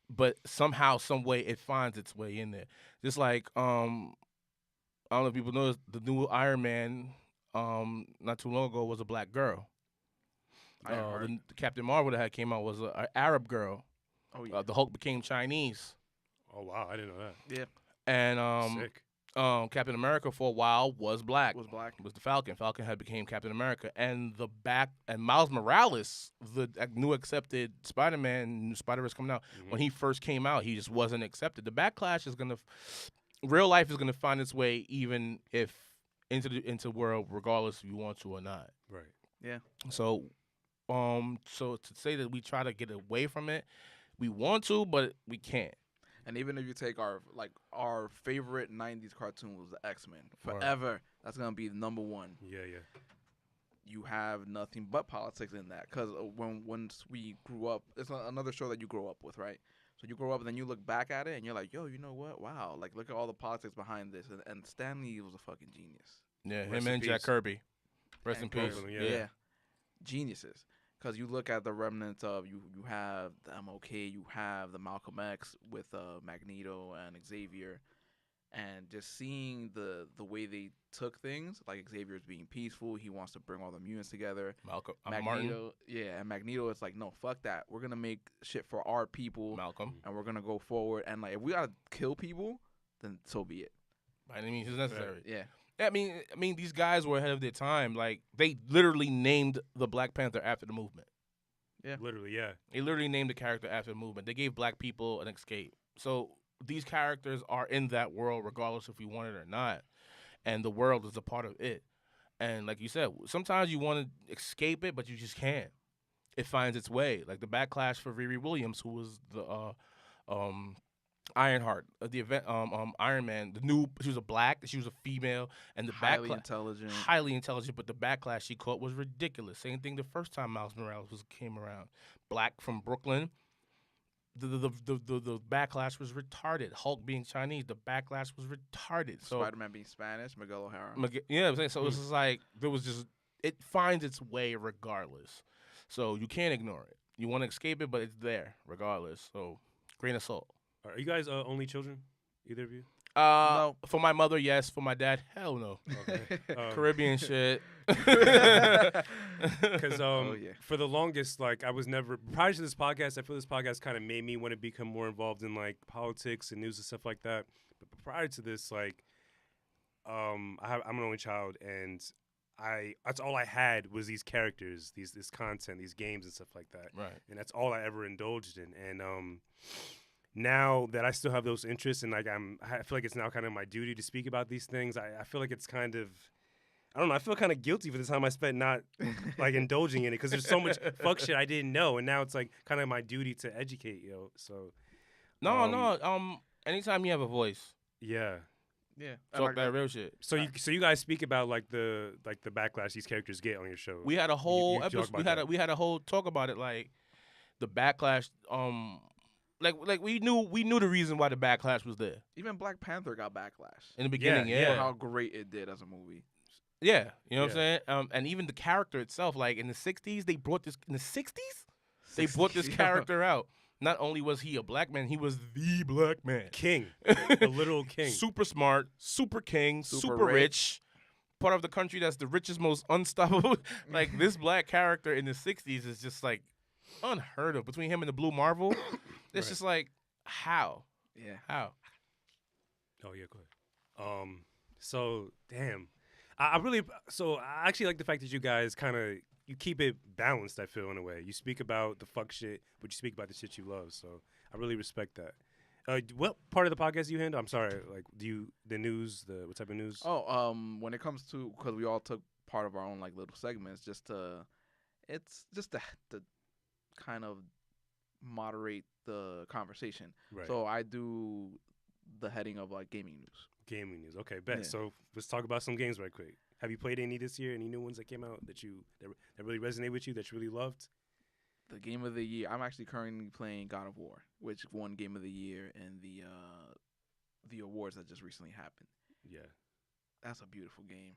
but somehow, some way, it finds its way in there. Just like, I don't know if people know, the new Iron Man, not too long ago, was a black girl. The Captain Marvel that had came out was an Arab girl. Oh yeah. The Hulk became Chinese. Oh wow, I didn't know that. Yeah. And Sick. Captain America for a while was black. Was black. Was the Falcon. Falcon had became Captain America, and Miles Morales, the new accepted Spider-Man, Spider-Verse coming out. When he first came out, he just wasn't accepted. The backlash is real life is gonna find its way, even if into the world, regardless if you want to or not. Right. Yeah. So, so to say that we try to get away from it, we want to, but we can't. And even if you take our favorite '90s cartoon was the X-Men. Forever, that's gonna be the number one. Yeah. You have nothing but politics in that, because once we grew up, it's another show that you grow up with, right? So you grow up and then you look back at it and you're like, yo, you know what? Wow, like look at all the politics behind this. And Stan Lee was a fucking genius. Yeah, Rest him in and Jack peace. Kirby. Rest in peace. Yeah. Geniuses. Because you look at the remnants of you have the MLK, you have the Malcolm X with Magneto and Xavier, and just seeing the way they took things, like Xavier's being peaceful, he wants to bring all the mutants together. Malcolm. Magneto, Martin. yeah, and Magneto is like, no, fuck that. We're gonna make shit for our people, Malcolm. and we're gonna go forward. And like, if we gotta kill people, then so be it. By any means is necessary. Yeah. I mean, these guys were ahead of their time. Like, they literally named the Black Panther after the movement. Yeah. Literally, yeah. They literally named the character after the movement. They gave black people an escape. So these characters are in that world regardless if we want it or not. And the world is a part of it. And like you said, sometimes you want to escape it, but you just can't. It finds its way. Like the backlash for Riri Williams, who was the Ironheart, the event, Iron Man. She was she was a female, and the highly intelligent. highly intelligent. But the backlash she caught was ridiculous. Same thing the first time Miles Morales came around, black from Brooklyn. The backlash was retarded. Hulk being Chinese, the backlash was retarded. So Spider-Man being Spanish, Miguel O'Hara. yeah, I'm saying, so it's just like it finds its way regardless. So you can't ignore it. You want to escape it, but it's there regardless. So grain of salt. Are you guys only children? Either of you? No. For my mother, yes. For my dad, hell no. Okay. Caribbean shit. Because yeah. for the longest, like I was never prior to this podcast. I feel this podcast kind of made me want to become more involved in like politics and news and stuff like that. But prior to this, like, I'm an only child, and that's all I had was these characters, this content, these games and stuff like that. Right. And that's all I ever indulged in. And now that I still have those interests, and like I feel like it's now kind of my duty to speak about these things. I feel like it's kind of, I don't know. I feel kind of guilty for the time I spent not like indulging in it, because there's so much fuck shit I didn't know, and now it's like kind of my duty to educate, So anytime you have a voice, yeah. Yeah. talk that real shit. So you guys speak about like the backlash these characters get on your show. We had a whole you talk episode. about We had a whole talk about it, like the backlash. Like we knew the reason why the backlash was there Even Black Panther got backlash. in the beginning. Yeah. For how great it did as a movie. Yeah, you know what I'm saying? And even the character itself, like in the 60s, they brought this in the 60s? They brought this 60s. character out. Not only was he a black man, he was the black man. King, a literal king. Super smart, super king, Super super rich. rich. Part of the country that's the richest, most unstoppable. Like, this black character in the 60s is just, like, unheard of. Between him and the Blue Marvel, it's Right. just like, how? Yeah. How? Oh yeah, go ahead. So damn, I actually like the fact that you guys kind of you keep it balanced. I feel in a way you speak about the fuck shit, but you speak about the shit you love. So I really respect that. What part of the podcast do you handle? I'm sorry, like the news, what type of news? Oh, when it comes to, because we all took part of our own like little segments, it's just to kind of moderate the conversation. Right. So I do the heading of like gaming news. Gaming news. Okay, bet. Yeah. So let's talk about some games right quick. Have you played any this year? Any new ones that came out that really resonate with you, that you really loved? The game of the year. I'm actually currently playing God of War, which won Game of the Year in the awards that just recently happened. Yeah. That's a beautiful game.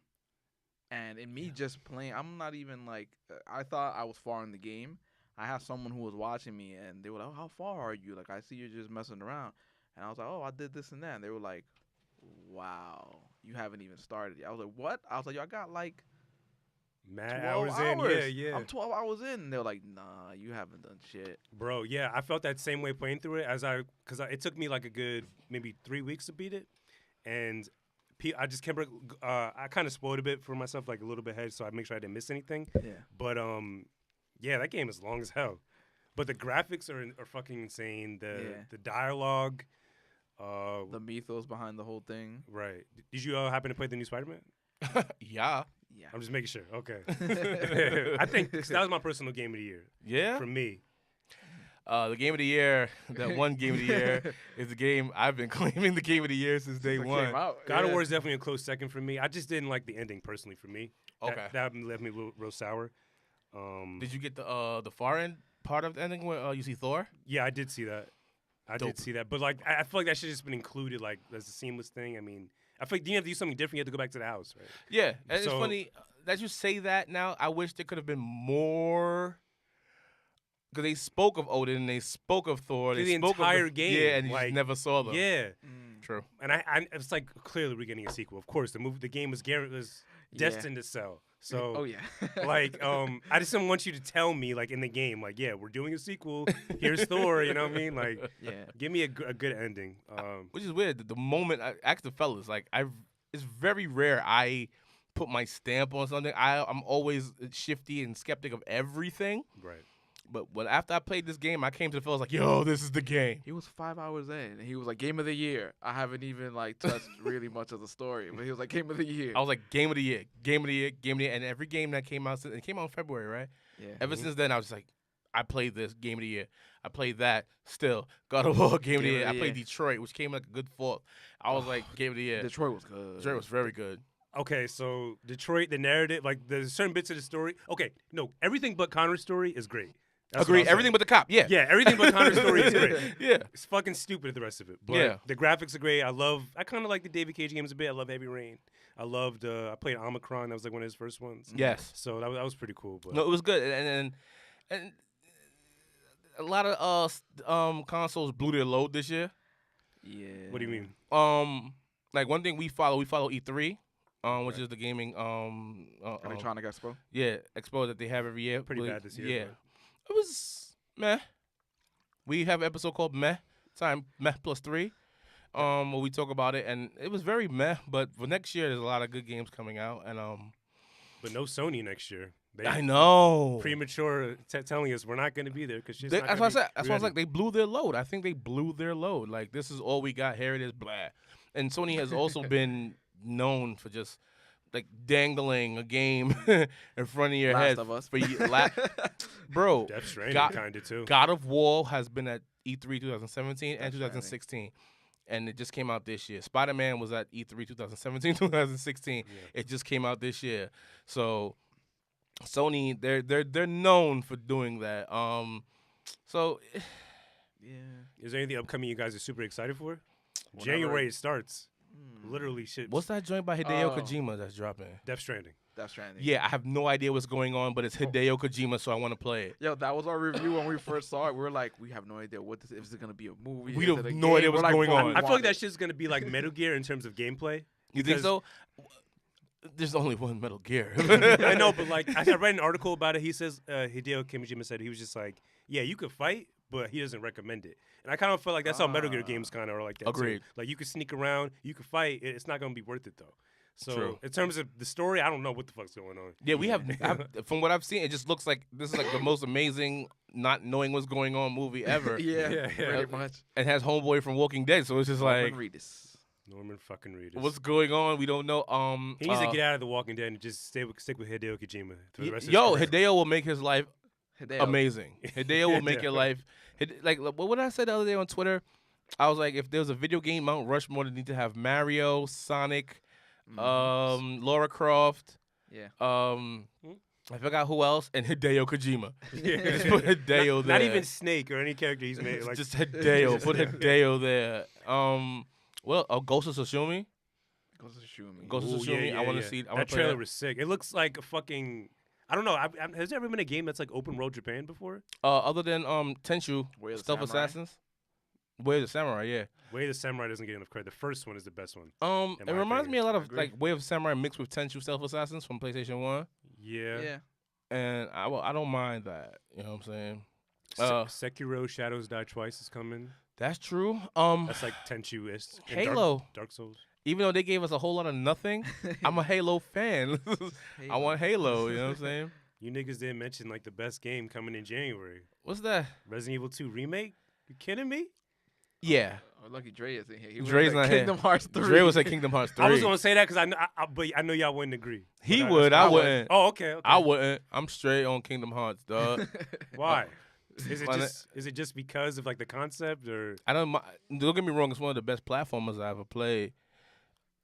And in me just playing, I'm not even like, I thought I was far in the game. I have someone who was watching me, and they were like, "Oh, how far are you? Like, I see you're just messing around." And I was like, "Oh, I did this and that." And they were like, "Wow, you haven't even started yet." I was like, "What?" I was like, "Yo, I got like Mad 12 hours hours. in. Yeah, yeah. I'm 12 hours in." And they were like, "Nah, you haven't done shit." Bro, yeah, I felt that same way playing through it because it took me like a good maybe 3 weeks to beat it, and I just kept I kind of spoiled a bit for myself, like a little bit ahead, so I make sure I didn't miss anything. Yeah. But yeah, that game is long as hell, but the graphics are fucking insane. The dialogue, The mythos behind the whole thing. right? Did you happen to play the new Spider-Man? Yeah. Yeah. I'm just making sure. Okay, I think that was my personal game of the year Yeah? for me. The game of the year, that one game of the year, is the game I've been claiming the game of the year since day It one. came out. God of yeah. War is definitely a close second for me. I just didn't like the ending personally for me. Okay. That left me real sour. Did you get the far end part of the ending where you see Thor? Yeah, I did see that. I Dope. did see that. But like, I feel like that should have just been included, like as a seamless thing. I mean, I feel like you have to do something different. You have to go back to the house, right? Yeah, and it's So- funny that you say that now. I wish there could have been more. Because they spoke of Odin, and they spoke of Thor. Through They the spoke entire of game, Yeah, and you like, just never saw them. Yeah, Mm. True. and I it's like clearly we're getting a sequel. Of course, the game was Yeah. destined to sell. So. Oh yeah. Like, I just didn't want you to tell me, like, in the game, like, yeah, we're doing a sequel. Here's Thor, you know what I mean? Like, yeah. give me a good ending. Which is weird. The moment I asked the fellas, like, it's very rare I put my stamp on something. I'm always shifty and skeptic of everything. Right. But after I played this game, I came to the fellas like, yo, this is the game. He was 5 hours in, and he was like, "Game of the year." I haven't even like touched really much of the story, but he was like, "Game of the year." I was like, game of the year, game of the year, game of the year. And every game that came out, it came out in February, right? Yeah. Ever since then, I was just like, I played this game of the year. I played that still. God of War, game of the year. I played Detroit, which came like a good fourth. I was like, game of the year. Detroit was good. Detroit was very good. Okay, so Detroit, the narrative, like, there's certain bits of the story. Okay, no, everything but Connor's story is great. That's what Agree. I'll say. Everything but the cop. Yeah. Yeah, everything but Connor's story is great. Yeah. It's fucking stupid, the rest of it. But Yeah. the graphics are great. I kind of like the David Cage games a bit. I love Heavy Rain. I played Omicron. That was like one of his first ones. Yes. So that was pretty cool. But No, it was good, and a lot of consoles blew their load this year. Yeah. what do you mean? Like one thing we follow E3, which is the gaming Electronic Expo. expo that they have every year. Pretty Really- bad this year. Yeah, it was meh. We have an episode called Meh plus 3. Where we talk about it, and it was very meh. But for next year, there's a lot of good games coming out, and But no Sony next year. They I know. premature telling us we're not going to be there because That's what I said. That's why I was like, they blew their load. I think they blew their load. Like, this is all we got. Here it is, blah. And Sony has also been known for just like dangling a game in front of your Last head of Us. for bro. Death Stranding God- kind of too. God of War has been at E3 2017 and Death 2016. And it just came out this year. Spider-Man was at E3 2017, 2016. Yeah. It just came out this year. So Sony, they're known for doing that. So Yeah. Is there anything upcoming you guys are super excited for? Whenever- January it starts. Mm. Literally shit. what's that joint by Hideo Oh. Kojima that's dropping? Death Stranding. Death Stranding. Yeah, I have no idea what's going on, but it's Hideo Kojima, so I want to play it. Yo, that was our review when we first saw it. We were like, we have no idea what this is. Is it gonna be a movie? We Is have it a no game? idea We're what's like, going but on. we I feel like want that it. shit's gonna be like Metal Gear in terms of gameplay. You think Because- so? There's only one Metal Gear. I know, but like I read an article about it. He says Hideo Kojima said he was just like, yeah, you could fight, but he doesn't recommend it. And I kind of feel like that's how Metal Gear games kind of are like that. Agreed. Too. Like you could sneak around, you could fight. It's not gonna be worth it though. So True. in terms of the story, I don't know what the fuck's going on. Yeah, we have. From what I've seen, it just looks like this is like the most amazing not knowing what's going on movie ever. Yeah, Yeah. pretty much. It has Homeboy from Walking Dead, so it's just like, Norman Reedus. Norman fucking Reedus. what's going on? We don't know. He needs to get out of The Walking Dead and just stick with Hideo Kojima for the rest of Yo, his career. Hideo will make his life Hideo. amazing. Hideo will make your life. Like what I said the other day on Twitter, I was like, if there's a video game Mount Rushmore, they need to have Mario, Sonic, Lara Croft. Yeah. I forgot who else, and Hideo Kojima. Yeah. Just put Hideo there. Not even Snake or any character he's made. Like Just Hideo. Put Hideo there. Well, Ghost of Tsushima. Ghost of Tsushima. Ghost of Ooh, Tsushima. I want to see. I that want to trailer play was sick. It looks like a fucking. I don't know. Has there ever been a game that's like open world Japan before? Other than Tenchu, Way of the Stealth Samurai. Assassins. Way of the Samurai, yeah. Way the Samurai doesn't get enough credit. The first one is the best one. It my reminds opinion. me a lot of Agree. like Way of Samurai mixed with Tenchu Stealth Assassins from PlayStation 1. Yeah. Yeah. And I don't mind that. You know what I'm saying? Sekiro Shadows Die Twice is coming. That's true. That's like Tenchu-ish. and Halo. Dark Souls. Even though they gave us a whole lot of nothing, I'm a Halo fan. I want Halo. You know what I'm saying? You niggas didn't mention like the best game coming in January. What's that? Resident Evil 2 remake? You kidding me? Yeah. Oh, lucky Dre isn't here. He was Dre's like not here. Kingdom Hearts 3. Dre was at Kingdom Hearts 3. I was gonna say that because but I know y'all wouldn't agree. He But would. I wouldn't. Oh, okay. I wouldn't. I'm straight on Kingdom Hearts, dog. Why? Is Why it just because of like the concept or? I don't. Don't get me wrong. It's one of the best platformers I ever played,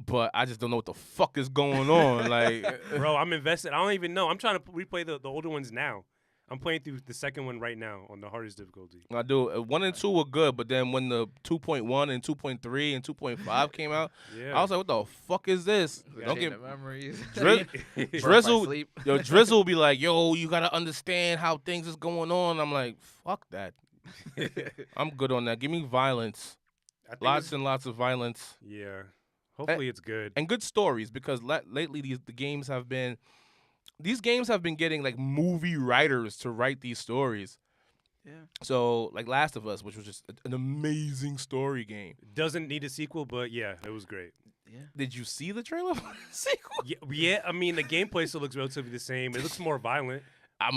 but I just don't know what the fuck is going on. Like, Bro, I'm invested. I don't even know. I'm trying to replay the older ones now. I'm playing through the second one right now on the hardest difficulty. I do. 1 and 2 were good, but then when the 2.1 and 2.3 and 2.5 came out, Yeah. I was like, "What the fuck is this?" Don't Chain get of memories. Drizzle. Sleep. Yo, Drizzle will be like, "Yo, you gotta understand how things is going on." I'm like, "Fuck that." I'm good on that. Give me violence, I think lots it's- and lots of violence, Yeah. Hopefully it's good. and good stories because lately the games have been. These games have been getting like movie writers to write these stories. Yeah. So like Last of Us, which was just an amazing story game. Doesn't need a sequel, but yeah, it was great. Yeah. Did you see the trailer for the sequel? Yeah, I mean the gameplay still looks relatively the same. It looks more violent. I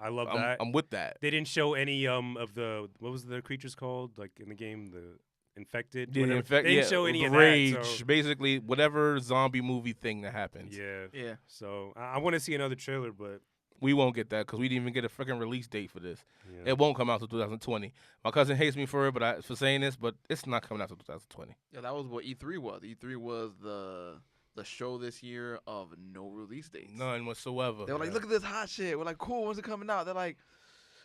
love that. I'm with that. They didn't show any of the what was the creatures called like in the game, the infected. Yeah, whatever. in fact, they didn't yeah, show any the of rage, that. So, basically whatever zombie movie thing that happens. yeah. Yeah. So I want to see another trailer, but We won't get that because we didn't even get a freaking release date for this. yeah. It won't come out till 2020. My cousin hates me for it, for saying this, but it's not coming out till 2020. Yeah, that was what E3 was. E3 was the show this year of no release dates. None whatsoever. They were like, look at this hot shit. We're like, cool, when's it coming out? They're like,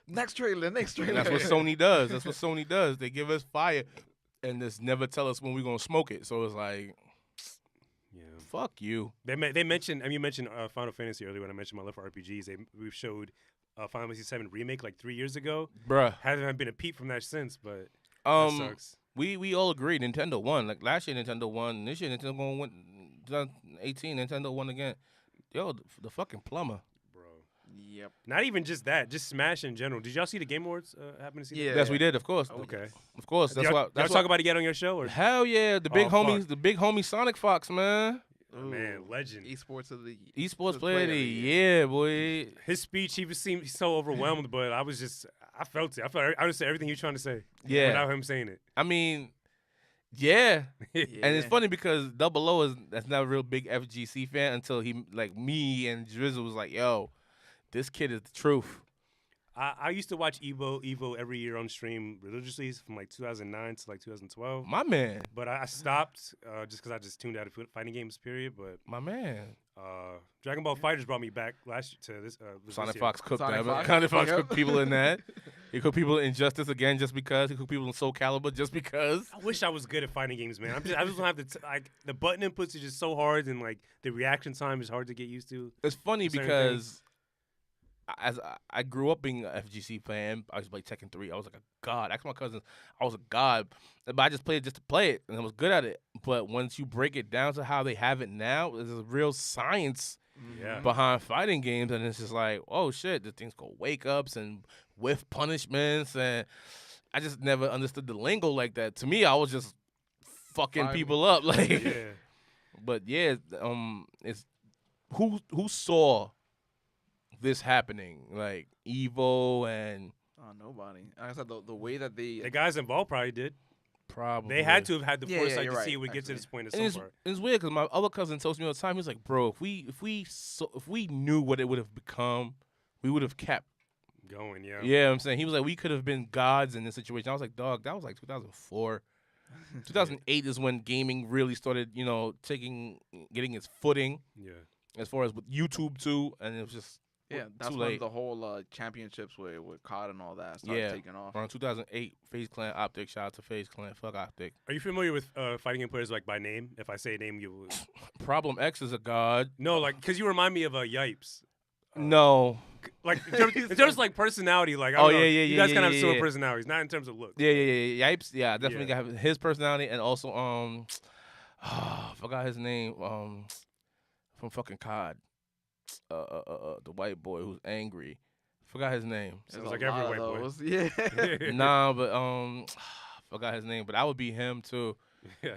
next trailer, next trailer. And that's what Sony does. That's what Sony does. They give us fire and just never tell us when we're gonna smoke it. So it's like, Yeah. fuck you. They mentioned. I mean, you mentioned Final Fantasy earlier when I mentioned my love for RPGs. We showed Final Fantasy VII remake like 3 years ago. Bruh. Hasn't been a peep from that since, but that sucks. We all agree Nintendo won. Like last year Nintendo won. This year Nintendo gonna win. 2018 Nintendo won again. Yo, the fucking plumber. Bro. Yep. Not even just that, just Smash in general. Did y'all see the Game Awards? Happen to see? Yeah. that? Yes, we did. Of course. Okay. Of course. That's y'all, why. y'all That's talk why. about it yet on your show or? Hell yeah, the big Oh, homie, fuck. the big homie Sonic Fox, man. Man, Ooh. legend. Esports of the Esports the player of the year. year, boy. His speech, he seemed so overwhelmed, but I felt it. I understood everything he was trying to say. Yeah. Without him saying it. I mean, yeah. Yeah. And it's funny because Double O that's not a real big FGC fan until he like me and Drizzle was like, yo, this kid is the truth. I used to watch Evo every year on stream religiously from like 2009 to like 2012. My man. But I stopped just because I just tuned out of fighting games, period. But My man. Dragon Ball Fighters brought me back last to this. Sonic this Fox cooked Sonic that. Fox. Sonic Fox Yep. cooked people in that. He cooked people in Injustice again just because. He cooked people in Soul Calibur just because. I wish I was good at fighting games, man. I just don't have the button inputs are just so hard, and like the reaction time is hard to get used to. It's funny Certain because as I grew up being an FGC fan, I used to play Tekken 3. I was like a god. Ask my cousins, I was a god. But I just played it just to play it, and I was good at it. But once you break it down to how they have it now, there's a real science Yeah. behind fighting games, and it's just like, oh shit, the things called wake ups and whiff punishments, and I just never understood the lingo like that. To me, I was just fucking Fine. people up, like. Yeah. But yeah, it's who saw this happening, like Evo and Oh, nobody. Like I said, the way that they The guys involved probably did. probably They had to have had the Yeah, foresight you're to right, see it would get to actually. this point at And some part. it's weird because my other cousin tells me all the time. He's like, bro, if we knew what it would have become, we would have kept. Going, yeah. Yeah, I'm saying he was like, we could have been gods in this situation. I was like, dog, that was like 2004. 2008 is when gaming really started, getting its footing Yeah. as far as with YouTube too, and it was just yeah, that's too when late. the whole championships with COD and all that started Yeah. taking off. around 2008. FaZe Clan Optic, shout out to FaZe Clan, fuck Optic. Are you familiar with fighting game players like by name? If I say a name, you will. Problem X is a god. No, like because you remind me of Yipes. No. Like in terms of like personality, like I Oh, don't know, yeah, you guys yeah, kind of have yeah, similar yeah. personalities, not in terms of looks. Yeah. Yipes. Yeah, definitely Yeah. got his personality, and also I forgot his name. From fucking COD. The white boy who's angry. Forgot his name. Sounds There's like a every lot white of boy. those. Yeah. Nah, but forgot his name. But I would be him too. Yeah.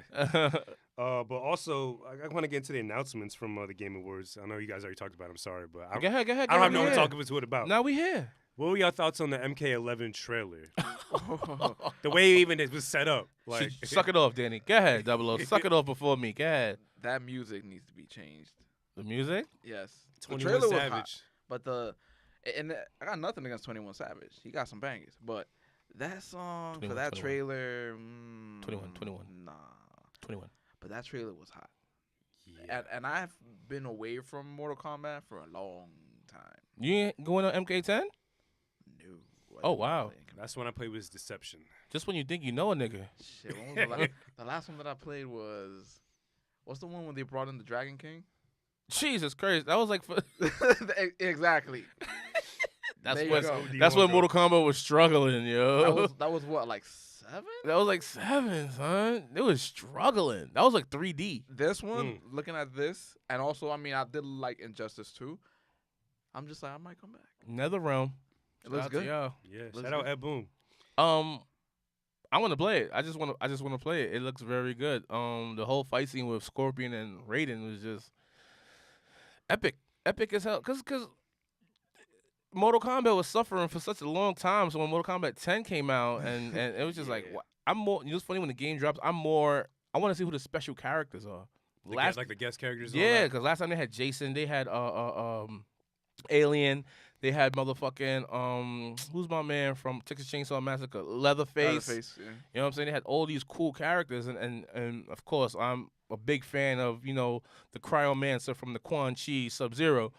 But also, I want to get into the announcements from the Game Awards. I know you guys already talked about it, I'm sorry, but I Go ahead. don't have no one we to here. talk to it about. Now we here. What were your thoughts on the MK11 trailer? The way even it was set up. Like, Suck it off, Danny. Go ahead, 00. Suck it off before me. Go ahead. That music needs to be changed. The music? Yes. The 21 trailer was hot, Savage. but I got nothing against 21 Savage. He got some bangers, but that song for 21, that 21. trailer, 21. Nah. 21. But that trailer was hot. Yeah. And I've been away from Mortal Kombat for a long time. You ain't going on MK10? No. I Oh, did not wow. play it. That's when I played was Deception. Just when you think you know a nigga. Shit, when was the last one that I played was, what's the one when they brought in the Dragon King? Jesus Christ. That was like, Exactly. that's There you when, go. that's when Mortal Kombat was struggling, yo. That was what, like 7? That was like 7, son. It was struggling. That was like 3D. This one, looking at this, and also, I mean, I did like Injustice 2. I'm just like, I might come back. NetherRealm. It looks Shout out to good. y'all. Yeah, Looks shout out good. Ed Boon. I want to play it. I just want to play it. It looks very good. The whole fight scene with Scorpion and Raiden was just epic as hell. Cause Mortal Kombat was suffering for such a long time. So when Mortal Kombat 10 came out, and it was just like, Yeah. I'm more. You know, it's funny when the game drops. I want to see who the special characters are. Like the guest characters. and all Yeah, that. because last time they had Jason, they had Alien, they had motherfucking who's my man from Texas Chainsaw Massacre, Leatherface. Leatherface, yeah. You know what I'm saying? They had all these cool characters, and of course I'm a big fan of the Cryomancer from the Quan Chi Sub-Zero.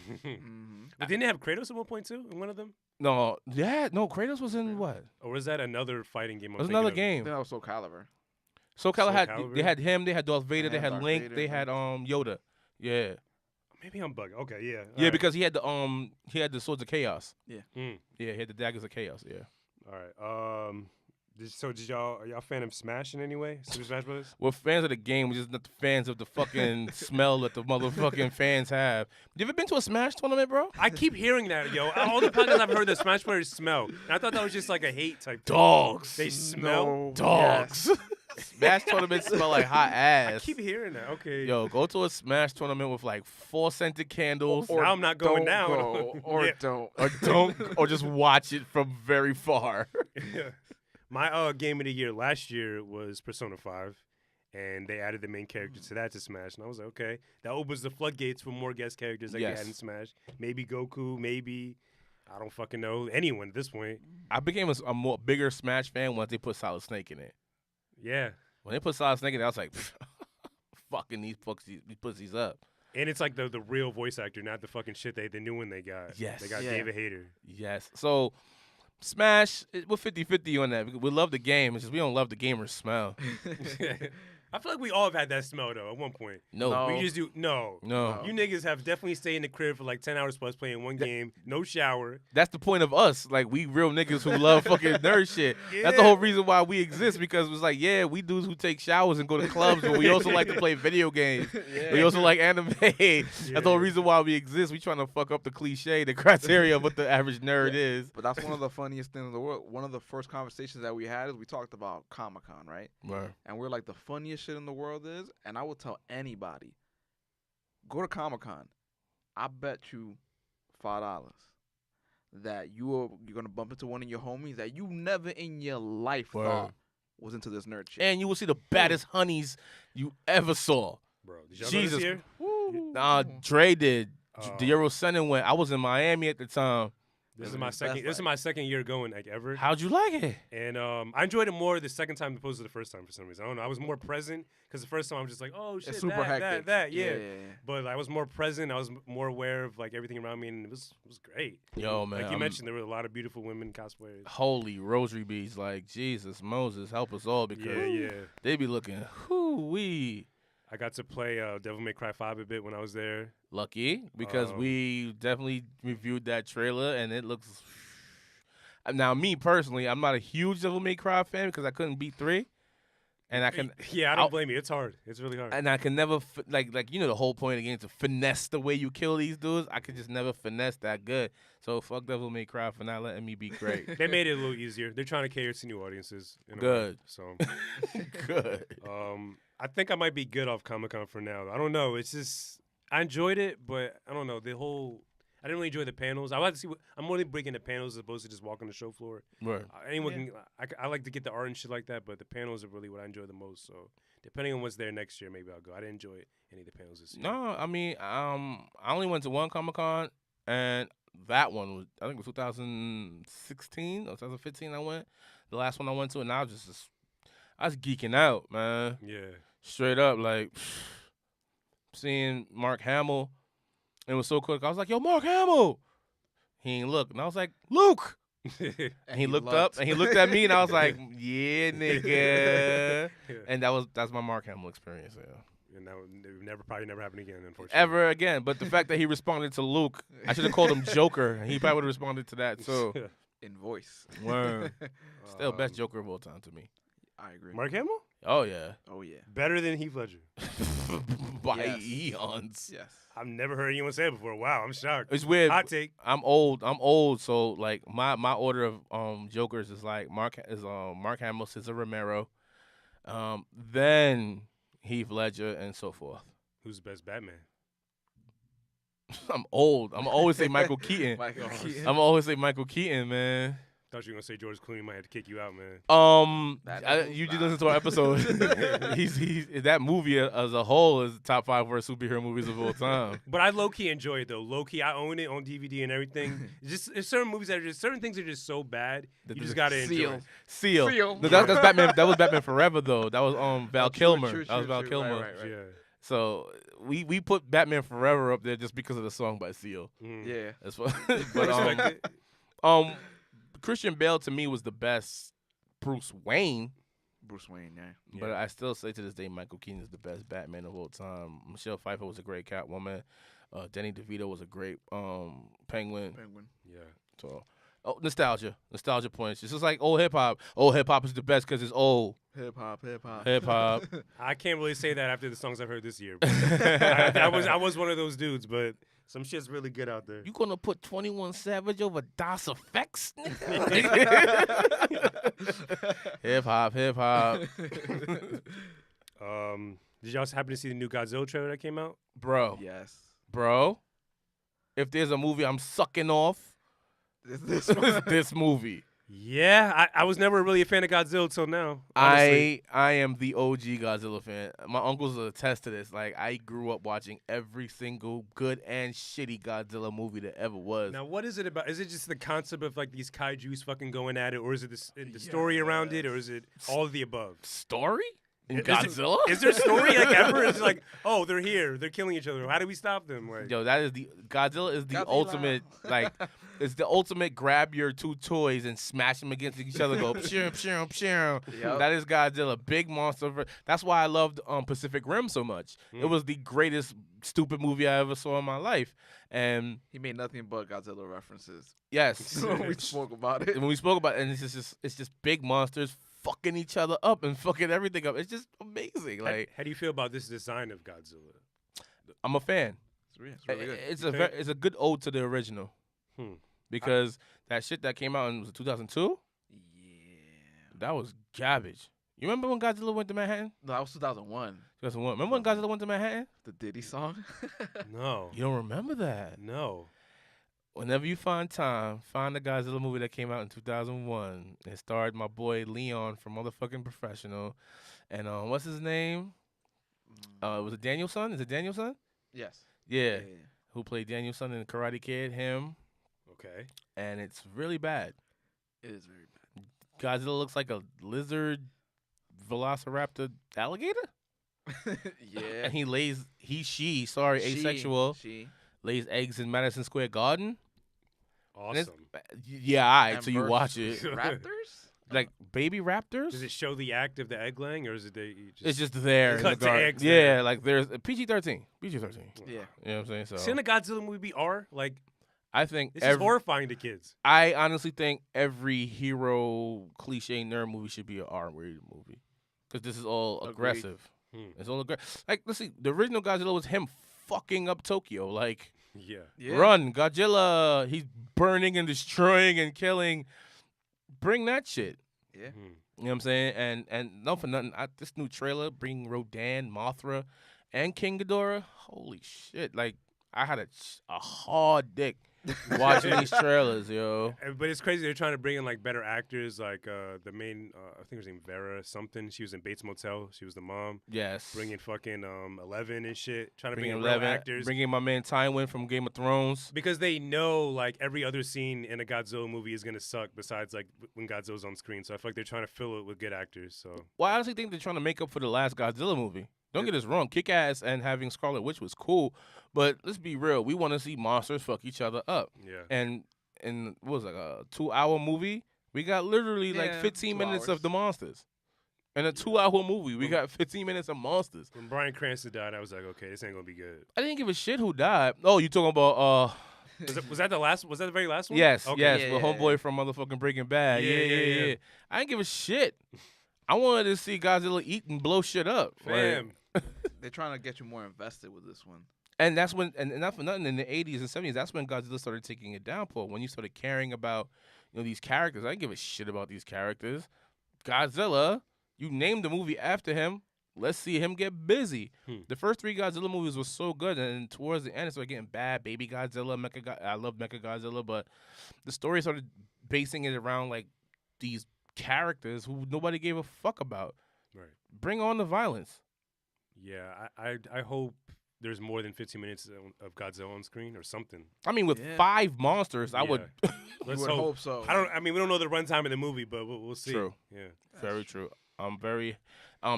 Mhm. But didn't they have Kratos at one point too in one of them? No, Kratos was in what? Or was that another fighting game? It was another I game. think that was Soul Calibur. Soul Calibur Soul had Calibur? they had him, they had Darth Vader, they had had Darth Link, Vader, they had Yoda. Yeah. Maybe I'm bugging. Okay, yeah. Yeah, because he had the Swords of Chaos. Mm. Yeah, he had the Daggers of Chaos, yeah. All right. Are y'all fan of Smash in any way? Super Smash Bros. We're fans of the game, we're just not the fans of the fucking smell that the motherfucking fans have. You ever been to a Smash tournament, bro? I keep hearing that, yo. All the podcasts I've heard that Smash players smell. And I thought that was just like a hate type thing. Dogs. They smell. No. Dogs. Smash tournaments smell like hot I ass. keep hearing that. Okay. Yo, go to a Smash tournament with like 4 scented candles. Now I'm not going Don't down. go, or Yeah. don't. Or don't, or just watch it from very far. Yeah. My game of the year last year was Persona 5, and they added the main character to that to Smash, and I was like, okay, that opens the floodgates for more guest characters that Yes. get added in Smash. Maybe Goku, maybe I don't fucking know anyone at this point. I became a more bigger Smash fan once they put Solid Snake in it. Yeah. When they put Solid Snake in it, I was like, fucking these pussies up. And it's like the real voice actor, not the fucking shit the new one they got. Yes. They got Yeah. David Hayter. Yes. So, Smash, we're 50-50 on that. We love the game. It's just we don't love the gamer's smell. I feel like we all have had that smell, though, at one point. No. We just do. No. No. You niggas have definitely stayed in the crib for like 10 hours plus playing one game, no shower. That's the point of us. Like, we real niggas who love fucking nerd shit. That's the whole reason why we exist, because it was like, yeah, we dudes who take showers and go to clubs, but we also like to play video games. We also like anime. That's the whole reason why we exist. We trying to fuck up the cliche, the criteria of what the average nerd is. But that's one of the funniest things in the world. One of the first conversations that we had is we talked about Comic-Con, right? Right. And we're like, the funniest shit in the world is, and I will tell anybody, go to Comic-Con. I bet you $5 that you're gonna bump into one of your homies that you never in your life thought was into this nerd shit. And you will see the baddest honeys you ever saw. Bro, did y'all Jesus. go this year? Nah, Dre did. Oh. The Euro Senate went. I was in Miami at the time. This is Living my his second. best This is life. my second year going, like, ever. How'd you like it? And I enjoyed it more the second time opposed to the first time for some reason. I don't know. I was more present because the first time I was just like, oh shit, It's super that, hectic. that, yeah. Yeah. But I was more present. I was more aware of like everything around me, and it was great. Yo, man. Like you I'm- mentioned, there were a lot of beautiful women cosplayers. Holy rosary beads, like Jesus, Moses, help us all, because Yeah. they be looking whoo-wee. I got to play Devil May Cry 5 a bit when I was there. Lucky, because we definitely reviewed that trailer, and it looks. Now, me personally, I'm not a huge Devil May Cry fan because I couldn't beat 3, and I can. Yeah, I don't blame you. It's hard. It's really hard. And I can never like you know the whole point of the game is to finesse the way you kill these dudes. I could just never finesse that good. So fuck Devil May Cry for not letting me be great. They made it a little easier. They're trying to cater to new audiences. In a way. Good. So, Good. I think I might be good off Comic-Con for now. I don't know. It's just I enjoyed it, but I don't know the whole. I didn't really enjoy the panels. I like to see. I'm only breaking the panels as opposed to just walking the show floor. Right. Anyone can. I like to get the art and shit like that, but the panels are really what I enjoy the most. So depending on what's there next year, maybe I'll go. I didn't enjoy any of the panels this year. No, I mean, I only went to one Comic-Con, and that one was, I think it was 2016 or 2015 I went. The last one I went to, and I was geeking out, man. Yeah. Straight up, like, seeing Mark Hamill. It was so quick. I was like, yo, Mark Hamill. He ain't look. And I was like, Luke. And he looked up, and he looked at me, and I was like, yeah, nigga. And that's my Mark Hamill experience, yeah. And that would probably never happen again, unfortunately. Ever again. But the fact that he responded to Luke, I should have called him Joker. He probably would have responded to that too. In voice. Word. Still best Joker of all time to me. I agree. Mark Hamill? Oh yeah. Oh yeah. Better than Heath Ledger. By Yes. eons. Yes. I've never heard anyone say it before. Wow, I'm shocked. It's weird. Hot take. I'm old, so like my order of Jokers is like Mark Hamill, Cesar Romero, then Heath Ledger, and so forth. Who's the best Batman? I'm old. I'm always say Michael Keaton. Michael Keaton. I'm always say Michael Keaton, man. Thought you were gonna say George Clooney might have to kick you out, man. You did listen to our episode. he's that movie as a whole is the top 5 worst superhero movies of all time. But I low key enjoy it though. Low key, I own it on DVD and everything. It's certain movies that are just certain things are just so bad. You just gotta enjoy. Seal. Seal. No, that's Batman. That was Batman Forever though. That was Val Kilmer. True, that was Val true. Kilmer. Right. Yeah. So we put Batman Forever up there just because of the song by Seal. Mm. Yeah. That's what. Respect it. Christian Bale to me was the best Bruce Wayne. Bruce Wayne, yeah. But I still say to this day Michael Keaton is the best Batman of all time. Michelle Pfeiffer was a great Catwoman. Danny DeVito was a great Penguin. Yeah. So, nostalgia points. It's just like old hip hop. Old hip hop is the best because it's old Hip hop. hip hop. I can't really say that after the songs I've heard this year. But I was one of those dudes, but some shit's really good out there. You gonna put 21 Savage over Das Effects? Hip hop. Did y'all happen to see the new Godzilla trailer that came out? Bro. Yes. Bro. If there's a movie I'm sucking off, This it's this movie. Yeah, I was never really a fan of Godzilla till now. Honestly. I am the OG Godzilla fan. My uncles will attest to this. Like, I grew up watching every single good and shitty Godzilla movie that ever was. Now, what is it about? Is it just the concept of like these kaiju's fucking going at it, or is it the story around it, or is it all of the above? Story? In Is it- Godzilla? Is there story like ever? It's like, oh, they're here, they're killing each other. How do we stop them? Like, Yo, that is the Godzilla is the Godzilla. ultimate like it's the ultimate grab your two toys and smash them against each other. Go pshum pshum pshum. Yep. That is Godzilla, big monster. That's why I loved Pacific Rim so much. It was the greatest stupid movie I ever saw in my life. And He made nothing but Godzilla references. yes, when we spoke about it. when we spoke about it, and it's just big monsters fucking each other up and fucking everything up. It's just amazing. Like, how do you feel about this design of Godzilla? I'm a fan. It's really good. It's You a think? it's a good ode to the original. Hmm. Because that shit that came out in was it 2002, Yeah. that was garbage. You remember when Godzilla went to Manhattan? No, that was 2001. 2001. Remember when Godzilla went to Manhattan? The Diddy song. No, You don't remember that? no. Whenever you find time, find the Godzilla movie that came out in 2001. It starred my boy Leon from Motherfucking Professional, and what's his name? Was it Danielson? Is it Danielson? Yes. Yeah. Who played Danielson in Karate Kid? Him. Okay. And it's really bad. It is very bad. Godzilla looks like a lizard, velociraptor, alligator. Yeah. And she, asexual, She. lays eggs in Madison Square Garden. And it's- Awesome. Yeah, all right, And so you birds. watch it. Raptors? Like baby raptors? Does it show the act of the egg laying, or is it they just? It's just there. in the Cut the garden. eggs Yeah, there. like there's PG-13. PG-13. Yeah. You know what I'm saying? So Shouldn't a Godzilla movie be R? Like, I think this is horrifying to kids. I honestly think every hero cliche nerd movie should be an R-rated movie. Because this is all Agreed. aggressive. Hmm. It's all aggressive. Like, let's see, the original Godzilla was him fucking up Tokyo. Like, Yeah. Yeah. run, Godzilla. He's burning and destroying and killing. Bring that shit. Yeah. Hmm. You know what I'm saying? And not for nothing, this new trailer bringing Rodan, Mothra, and King Ghidorah. Holy shit! Like I had a hard dick watching these trailers, yo. But it's crazy. They're trying to bring in like better actors, like the main. I think her name Vera something. She was in Bates Motel. She was the mom. Yes. Bringing fucking 11 and shit. Trying to bring Bringing in real 11, actors. bringing my man Tywin from Game of Thrones. Because they know like every other scene in a Godzilla movie is gonna suck. Besides like when Godzilla's on screen, so I feel like they're trying to fill it with good actors. So Well, I honestly think they're trying to make up for the last Godzilla movie. Don't get us wrong, Kick-Ass and having Scarlet Witch was cool, but let's be real. We want to see monsters fuck each other up. yeah. And what was it, like a 2-hour movie? We got literally like Yeah, 15 2 minutes of hours. the monsters. In a 2-hour movie, we got 15 minutes of monsters. When Bryan Cranston died, I was like, okay, this ain't gonna be good. I didn't give a shit who died. Oh, you talking about Was that the last? Was that the very last one? yes, Okay. yes, Yeah, the yeah, homeboy yeah. from motherfucking Breaking Bad. Yeah, yeah. I didn't give a shit. I wanted to see Godzilla eat and blow shit up. Like, Fam. They're trying to get you more invested with this one. and that's when, and not for nothing, in the 80s and 70s, that's when Godzilla started taking a downpour. When you started caring about, these characters. I didn't give a shit about these characters. Godzilla, you named the movie after him. Let's see him get busy. The first 3 Godzilla movies were so good, and towards the end, it started getting bad. Baby Godzilla, I love Mecha Godzilla, but the story started basing it around like these characters who nobody gave a fuck about. Right. Bring on the violence. Yeah. I hope there's more than 15 minutes of Godzilla on screen or something. I mean, with Yeah. 5 monsters, I would. Let's You would hope so. I mean, we don't know the runtime of the movie, but we'll see. True. Yeah. Very true. I'm very.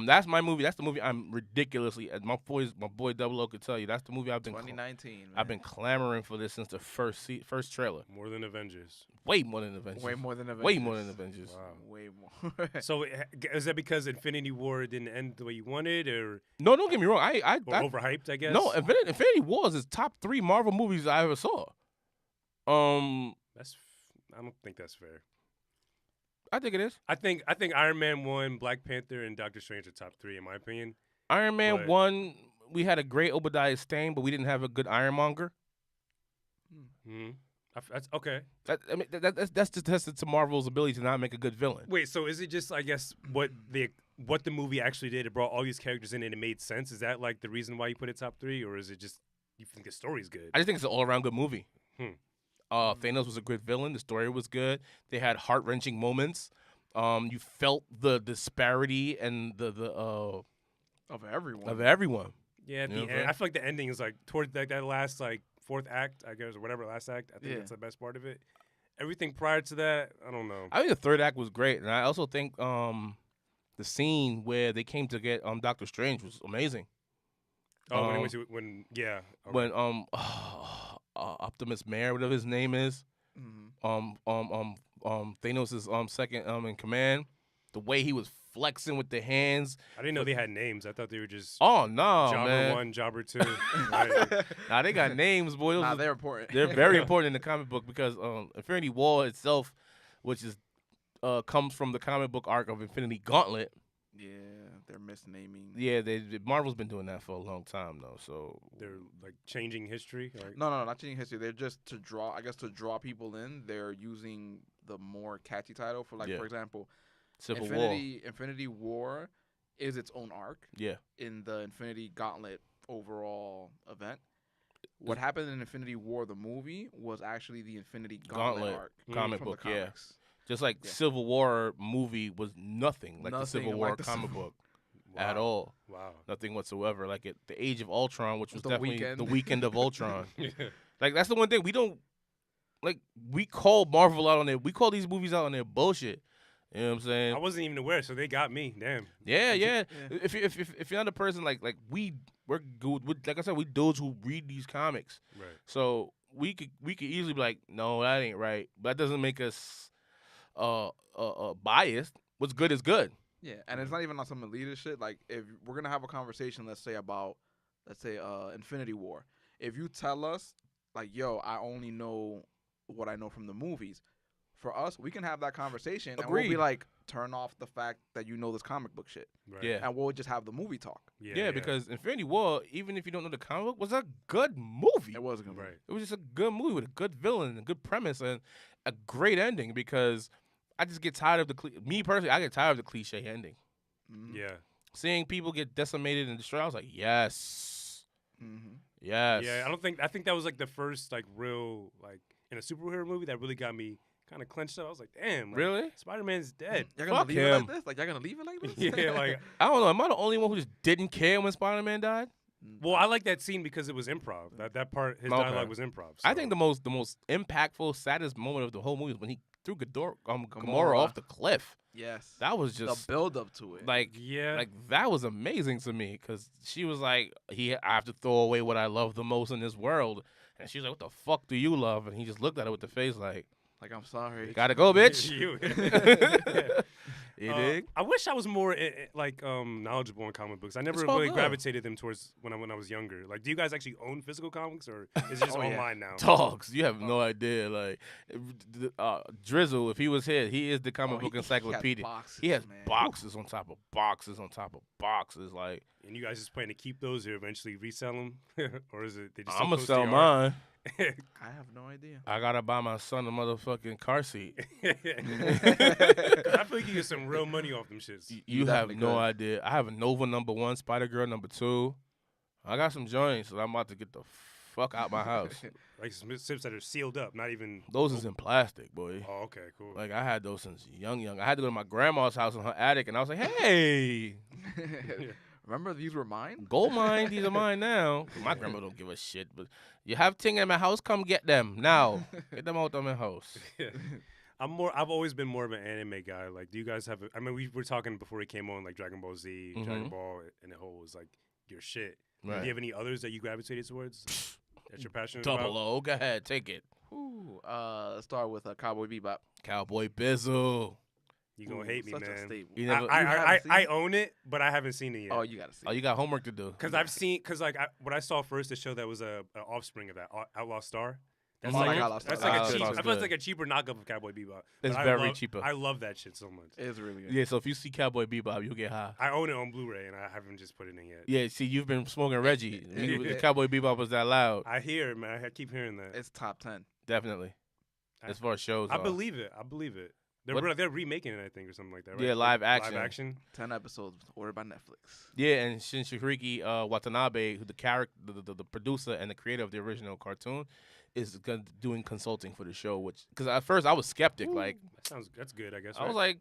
That's my movie. That's the movie I'm ridiculously. My boy Double O could tell you. That's the movie I've been. 2019. I've been clamoring for this since the first trailer. More than Avengers. Way more than Avengers. way more than Avengers. Way more than Avengers. Wow. Way more. So is that because Infinity War didn't end the way you wanted, or No, don't get me wrong. I overhyped? I guess. no. Infinity Wars is top 3 Marvel movies I ever saw. I don't think that's fair. I think it is. I think Iron Man 1, Black Panther, and Doctor Strange are top 3 in my opinion. Iron Man But- 1. We had a great Obadiah Stane, but we didn't have a good Ironmonger. Hmm. That's okay. That's just tested to Marvel's ability to not make a good villain. Wait, so is it just I guess what the movie actually did? It brought all these characters in and it made sense. Is that like the reason why you put it top 3, or is it just you think the story's good? I just think it's an all-around good movie. Thanos was a good villain. The story was good. They had heart-wrenching moments. You felt the disparity and the Of everyone. of everyone. Yeah, at You know the what I'm end, I feel like the ending is like towards like that last like fourth act, I guess, or whatever last act. I think Yeah. that's the best part of it. Everything prior to that, I don't know. I think the third act was great, and I also think the scene where they came to get Doctor Strange was amazing. Oh, when it Um, went to yeah. Okay. When Optimus Mayor, whatever his name is, Mhm. Thanos' second in command, the way he was flexing with the hands. I didn't know they had names. I thought they were just Oh no, Jobber man! 1, Jobber 2. Right. Nah, they got names, boy. Those Nah, are- they're important. they're very important in the comic book because Infinity War itself, which is comes from the comic book arc of Infinity Gauntlet. Yeah, they're misnaming. Yeah, Marvel's been doing that for a long time though. So They're like changing history. Like, No, not changing history. They're just to draw. I guess to draw people in. They're using the more catchy title for like, Yeah. for example, Civil War. Infinity War is its own arc Yeah, in the Infinity Gauntlet overall event. What happened in Infinity War, the movie, was actually the Infinity Gauntlet, Gauntlet arc comic from book, the yeah. comics. just like Yeah. Civil War movie was nothing like the Nothing Civil War like the comic Civil- book at wow. all. Wow. Nothing whatsoever. Like the Age of Ultron, which was The definitely Weeknd. the weekend of Ultron. Yeah. Like that's the one thing we don't like. We call Marvel out on their. We call these movies out on their bullshit. You know what I'm saying? I wasn't even aware, so they got me. Damn. Yeah, Did you- yeah. yeah. If you're not a person like we're good. Like I said, we dudes who read these comics, Right. so we could easily be like, no, that ain't right. But that doesn't make us biased. What's good is good. Yeah, and it's not even on some elitist shit. Like, if we're gonna have a conversation, let's say Infinity War. If you tell us, like, yo, I only know what I know from the movies, for us, we can have that conversation, and we'll be Agreed. like, turn off the fact that you know this comic book shit, Right. Yeah. and we'll just have the movie talk. Yeah, because Infinity War, even if you don't know the comic book, was a good movie. It was gonna Right. It was just a good movie with a good villain, a good premise, and a great ending. Because I just get tired of me personally. I get tired of the cliche ending. be. Yeah. Seeing people get decimated and destroyed, I was like, yes, Mm-hmm. yes. Yeah, I think that was like the first like real like in a superhero movie that really got me kind of clenched up. I was like, damn, like, Really? Spider-Man's dead. You're gonna Fuck leave it like him. this? Like, you're gonna leave it like this? Yeah, like I don't know. Am I the only one who just didn't care when Spider-Man died? well, I like that scene because it was improv. That part, his Okay. dialogue was improv. I so. think the most impactful, saddest moment of the whole movie is when he threw Gamora Gamora. off the cliff. Yes. That was The just build up to it. like yeah, like that was amazing to me because she was like, I have to throw away what I love the most in this world, and she's like, what the fuck do you love? And he just looked at her with the face like, I'm sorry. gotta go, bitch. You. You dig? I wish I was more like knowledgeable in comic books. I never It's all really good. gravitated them towards when I was younger. Like, do you guys actually own physical comics or is it just Oh, yeah. online now? Dogs, you have no idea. Like Drizzle, if he was here, he is the comic Oh, book he has encyclopedia. boxes, He has man. boxes on top of boxes on top of boxes. Like And you guys just plan to keep those or eventually resell them, or is it they just I'm so gonna close to sell your heart? mine. I have no idea. I gotta buy my son a motherfucking car seat. 'Cause I feel like you get some real money off them shits. You have definitely no could. idea. I have a Nova #1, Spider Girl #2. I got some joints, so I'm about to get the fuck out my house. Like some sips that are sealed up, not even. Those is in plastic, boy. Oh, okay, cool. Like I had those since young. I had to go to my grandma's house in her attic, and I was like, "Hey, Remember, these were mine. gold mine. These are mine now." My grandma don't give a shit, but you have ting in my house. Come get them now. Get them out of my house. I've always been more of an anime guy. Like, do you guys have? I mean, we were talking before he came on, like Dragon Ball Z, Dragon Mhm. Ball, and the whole was like your shit. Right. Do you have any others that you gravitated towards that you're passionate Double about? O. Go ahead, take it. Ooh, let's start with Cowboy Bebop. Cowboy Bizzle. You gonna Ooh, hate me, such a man. staple. You never. I, haven't seen I it? own it, but I haven't seen it yet. Oh, you gotta see. Oh, you got homework to do. Because I've seen, what I saw first, the show that was a offspring of that, Outlaw Star. That's Oh, like, like Outlaw Star. that's like Outlaw a cheap. Star's I feel it's good. like a cheaper knockoff of Cowboy Bebop. It's But very cheaper. I love that shit so much. It's really good. Yeah, so if you see Cowboy Bebop, you'll get high. I own it on Blu-ray, and I haven't just put it in yet. Yeah, see, you've been smoking Reggie. Yeah. Cowboy Bebop was that loud. I hear it, man. I keep hearing that. It's top 10. Definitely. As far as shows I are. believe it. I believe it. They're remaking it, I think, or something like that, right? Yeah, live action. Live action. 10 episodes ordered by Netflix. Yeah, and Shinshiriki Watanabe, who the producer and the creator of the original cartoon, is doing consulting for the show, which because at first I was skeptic, like That's good, I guess. I was like,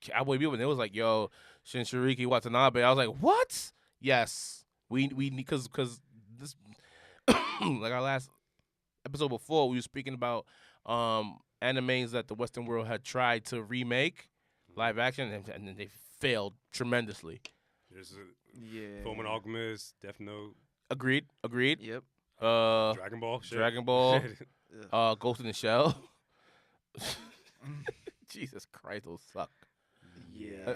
Cowboy Bebop, and it was like, yo, Shinshiriki Watanabe. I was like, what? Yes, we because this like our last episode before we were speaking about animes that the Western world had tried to remake live action, and then they failed tremendously. There's Yeah. Fullmetal Alchemist, Death Note, Agreed. Yep. Dragon Ball. Shit. Dragon Ball, Ugh. Ghost in the Shell. Jesus Christ, those suck. Yeah.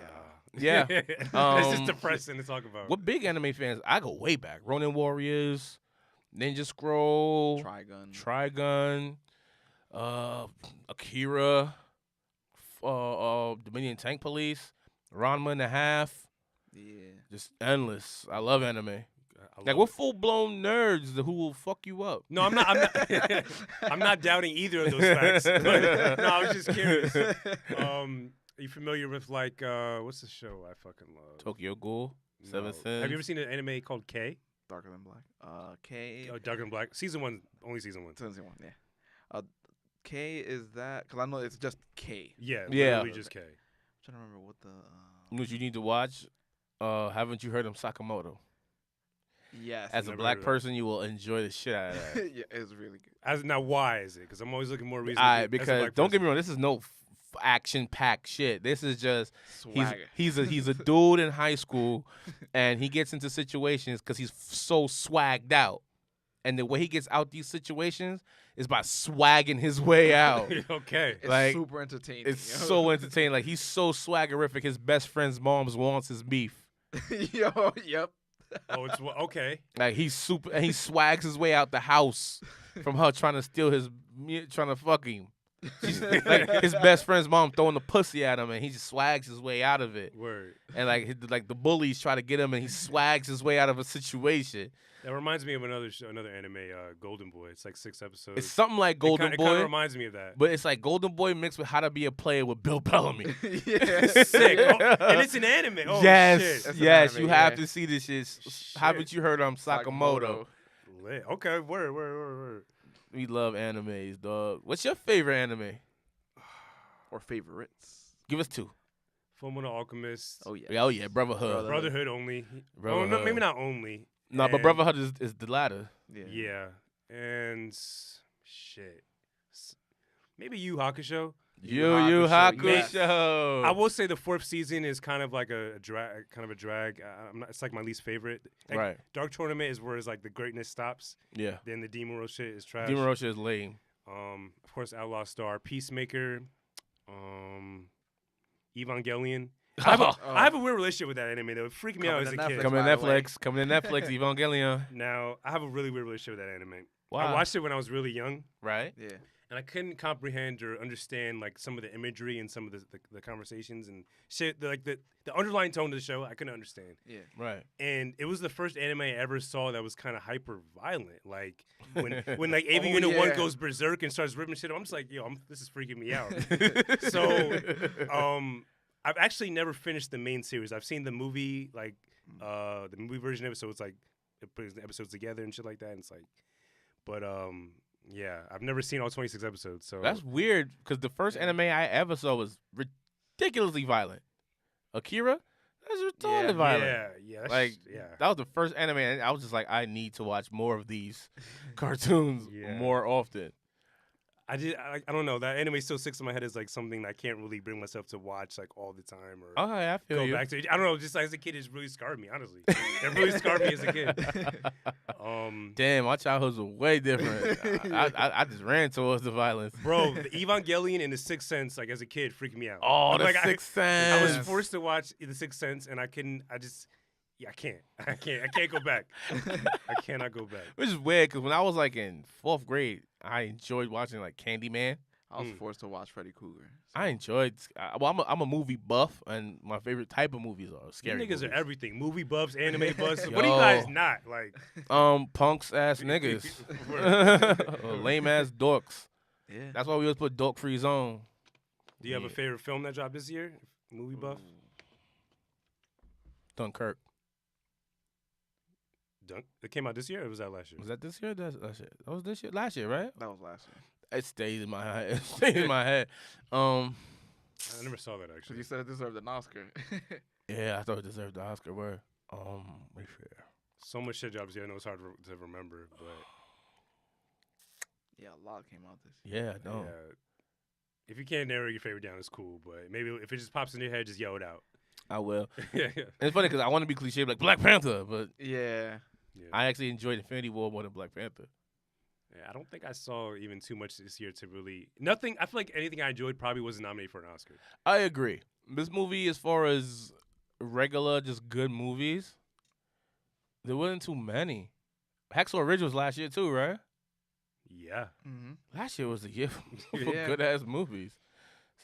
Yeah. It's just depressing to talk about. What big anime fans? I go way back. Ronin Warriors, Ninja Scroll, Trigun. Akira, Dominion Tank Police, Ranma and a Half. Yeah. Just endless. I love anime. I Like love we're it. full blown nerds who will fuck you up. No, I'm not. I'm not. I'm not doubting either of those facts. But, no, I was just curious. Are you familiar with like what's the show I fucking love? Tokyo Ghoul, Seven Sins. Have you ever seen an anime called K? Darker Than Black. K. Darker Than Black. Season 1, only season 1. Season 1. Yeah. K is that? Because I know it's just K. Yeah, Yeah. literally just K. I'm trying to remember what the. What you need to watch? Haven't you heard of Sakamoto? Yes. As a Never black heard of it. person, you will enjoy the shit out of that. Yeah, it's really good. Now, why is it? Because I'm always looking more reasons. Because don't get me wrong, this is no action packed shit. This is just Swagger. he's a dude in high school, and he gets into situations because he's so swagged out, and the way he gets out these situations is by swagging his way out. Okay. It's like, super entertaining. It's yo. so entertaining. Like he's so swaggerific. His best friend's mom's wants his beef. Yo, yep. Oh, it's okay. Like he's super, and he swags his way out the house from her trying to steal trying to fuck him. Like his best friend's mom throwing the pussy at him, and he just swags his way out of it. Word. And like the bullies try to get him, and he swags his way out of a situation. That reminds me of another show, another anime, Golden Boy. It's like 6 episodes. It's something like Golden It Boy, kind of reminds me of that. but it's like Golden Boy mixed with How to Be a Player with Bill Bellamy. Yeah. Sick. Oh, and it's an anime. Oh, yes, shit. That's an yes, anime, you have yeah. to see this shit. Shit. Haven't you heard of Sakamoto? Lit. Okay, word. We love animes, dog. What's your favorite anime? Or favorites. Give us 2. Fullmetal Alchemist. Oh yeah. Oh yeah, Brotherhood. Brotherhood only. Oh, no, Brotherhood. maybe not only. No, but And- Brotherhood is the latter. Yeah. And shit. Maybe Yu Hakusho. Yu Hakusho, Hakusho. I will say the 4th season is kind of like a drag. It's like my least favorite. Like, Right. Dark Tournament is where it's like the greatness stops. Yeah. Then the Demon World shit is trash. Demon Rocha is lame. Of course, Outlaw Star, Peacemaker, Evangelion. I have a weird relationship with that anime though. It freaked me out Coming as a to kid. Netflix. Coming to by the way. Netflix. Coming to Netflix. Evangelion. Now I have a really weird relationship with that anime. Wow. I watched it when I was really young, Right. Yeah. and I couldn't comprehend or understand like some of the imagery and some of the conversations and shit. Like the underlying tone of the show, I couldn't understand. Yeah. Right. And it was the first anime I ever saw that was kind of hyper violent. Like when like AV Oh, Unit 1 yeah. goes berserk and starts ripping shit up, I'm just like, yo, this is freaking me out. So, I've actually never finished the main series. I've seen the movie, like the movie version of it, so it's like it puts the episodes together and shit like that. And it's like, but yeah, I've never seen all 26 episodes. So That's weird because the first anime I ever saw was ridiculously violent. Akira, that's retarded Yeah. violent. yeah, Like yeah. that was the first anime, and I was just like, I need to watch more of these cartoons Yeah. more often. I don't know. That anime still sticks in my head as like something that I can't really bring myself to watch like all the time or Okay, I feel go you. back to. I don't know. Just like, as a kid, it really scarred me. Honestly, it really scarred me as a kid. Damn, my childhoods were way different. I just ran towards the violence. Bro, the Evangelion and the Sixth Sense, like as a kid, freaked me out. Oh, the Like, Sixth I Sense. was forced to watch the Sixth Sense, and I couldn't. I can't go back. I cannot go back. Which is weird because when I was like in 4th grade, I enjoyed watching like Candyman. I was forced to watch Freddy Krueger. I enjoyed. Well, I'm a movie buff, and my favorite type of movies are You scary. niggas movies. are everything. Movie buffs, anime buffs. What are Yo. you guys not like? Punks ass niggas, or lame ass dorks. Yeah. That's why we always put dork free zone. Do you have a Yeah. favorite film that dropped this year? Movie buff? Dunkirk. It came out this year, or was that last year? Was that this year? That's last year. That was this year. Last year, right? That was last year. It stayed in my head. It stayed in my head. I never saw that Because actually. you said it deserved an Oscar. Yeah, I thought it deserved the Oscar. Where? Wait for it. So much shit jobs. Yeah, I know it's hard to remember, but Yeah, a lot came out this year. Yeah, no. yeah. If you can't narrow your favorite down, it's cool. But maybe if it just pops in your head, just yell it out. I will. yeah, And it's funny because I want to be cliche like Black Panther, but Yeah. I actually enjoyed Infinity War more than Black Panther. Yeah, I don't think I saw even too much this year to really nothing. I feel like anything I enjoyed probably wasn't nominated for an Oscar. I agree. This movie, as far as regular, just good movies, there wasn't too many. Hacksaw Ridge was last year too, right? Yeah, Mm-hmm. Last year was the year for Yeah. good ass movies.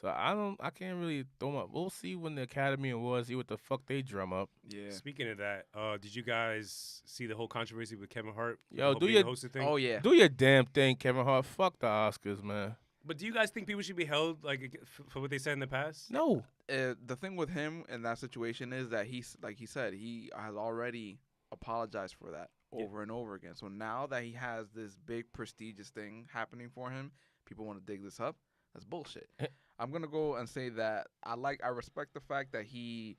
So I can't really throw my. We'll see when the Academy Awards, see what the fuck they drum up. Yeah. Speaking of that, did you guys see the whole controversy with Kevin Hart? Yo, the whole do being your- the hosted thing? Oh yeah. Do your damn thing, Kevin Hart. Fuck the Oscars, man. But do you guys think people should be held like for what they said in the past? No. The thing with him in that situation is that he's like he said he has already apologized for that Yeah. over and over again. So now that he has this big prestigious thing happening for him, people want to dig this up. That's bullshit. I'm gonna go and say that I respect the fact that he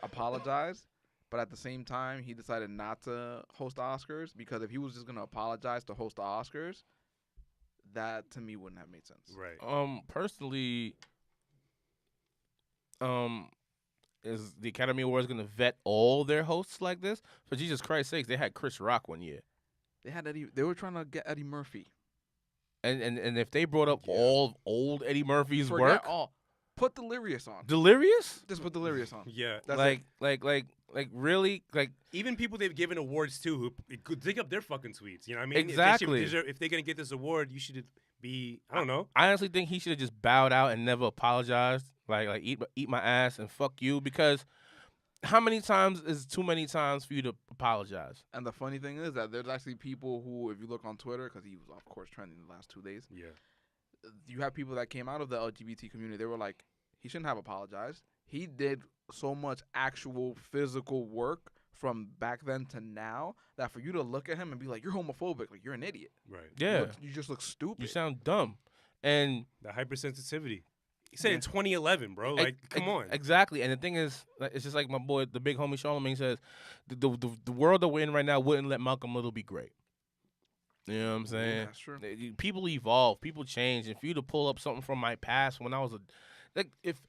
apologized, but at the same time he decided not to host the Oscars because if he was just gonna apologize to host the Oscars, that to me wouldn't have made sense. Right. Personally, is the Academy Awards gonna vet all their hosts like this? For Jesus Christ's sakes, they had Chris Rock one year, They had Eddie. They were trying to get Eddie Murphy. and if they brought up Yeah. all old Eddie Murphy's Forget work, all. Put Delirious on. Delirious, Just put Delirious on. Yeah. That's like really, like Even people they've given awards to who could dig up their fucking tweets. You know what I mean? Exactly. If they're gonna get this award, you should be. I don't know. I honestly think he should have just bowed out and never apologized. Like eat my ass and fuck you, because how many times is too many times for you to apologize? And the funny thing is that there's actually people who, if you look on Twitter, because he was of course trending the last 2 days, Yeah. you have people that came out of the LGBT community. They were like, he shouldn't have apologized. He did so much actual physical work from back then to now that for you to look at him and be like, you're homophobic, like you're an idiot. Right. Yeah, You just look stupid. you sound dumb. And The hypersensitivity. He said in Yeah. 2011, bro. Like, come on. Exactly. And the thing is, like, it's just like my boy, the big homie Charlamagne says, the world that we're in right now wouldn't let Malcolm Little be great. You know what I'm saying? That's true. People evolve, people change. And for you to pull up something from my past when I was if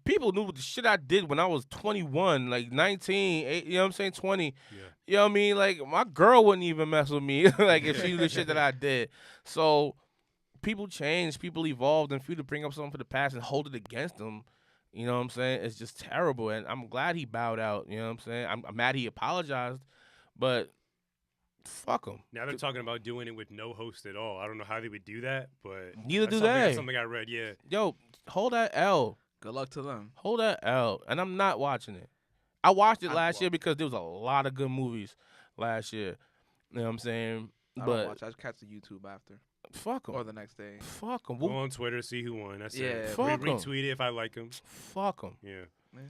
people knew the shit I did when I was 21, like 19, you know what I'm saying, 20, Yeah. you know what I mean? Like, my girl wouldn't even mess with me, like, if she knew the shit that I did. So, people change, people evolved, and for you to bring up something for the past and hold it against them, you know what I'm saying, it's just terrible. And I'm glad he bowed out, you know what I'm saying? I'm mad he apologized, but fuck him. Now they're talking about doing it with no host at all. I don't know how they would do that, but Neither that's do something- they. That's something I read. Yeah. Yo, hold that L. Good luck to them. Hold that L. And I'm not watching it. I watched it I- last well- year because there was a lot of good movies last year. You know what I'm saying? I don't But watch. I just catch the YouTube after fuck or him. the next day. Fuck him. Go on Twitter, see who won. That's Yeah, it. fuck 'em. Retweet it if I like him. Fuck him. Yeah.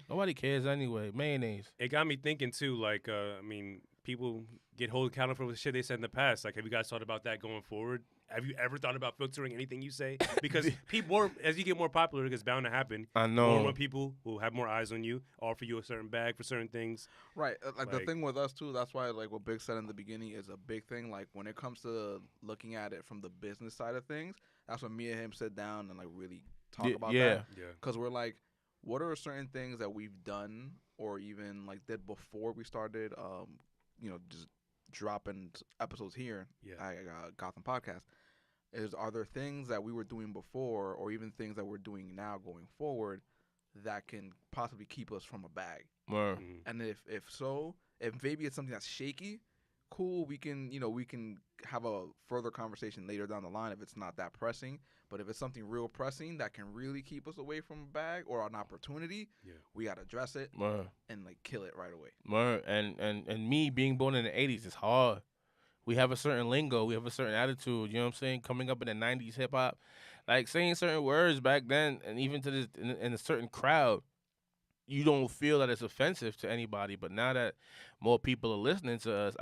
Nobody cares anyway. Mayonnaise. It got me thinking too. Like, I mean, people get held accountable for the shit they said in the past. Like, have you guys thought about that going forward? Have you ever thought about filtering anything you say? Because people, as you get more popular, it's bound to happen. I More know. and more people will have more eyes on you, offer you a certain bag for certain things. Right. Like the Like- thing with us too, that's why like what Big said in the beginning is a big thing. Like when it comes to looking at it from the business side of things, that's when me and him sit down and like really talk about yeah. that. Yeah. Because we're like, what are certain things that we've done or even like did before we started, just dropping episodes here Yeah. at Gotham Podcast. Are there things that we were doing before or even things that we're doing now going forward that can possibly keep us from a bag? Word. Mhm. And if so, if maybe it's something that's shaky, cool, we can have a further conversation later down the line if it's not that pressing. But if it's something real pressing that can really keep us away from a bag or an opportunity, Yeah. we gotta address it Word. and like kill it right away. Word. And me being born in the 80s is hard. We have a certain lingo. We have a certain attitude. You know what I'm saying? Coming up in the 90s hip hop, like saying certain words back then, and even to this in a certain crowd, you don't feel that it's offensive to anybody. But now that more people are listening to us,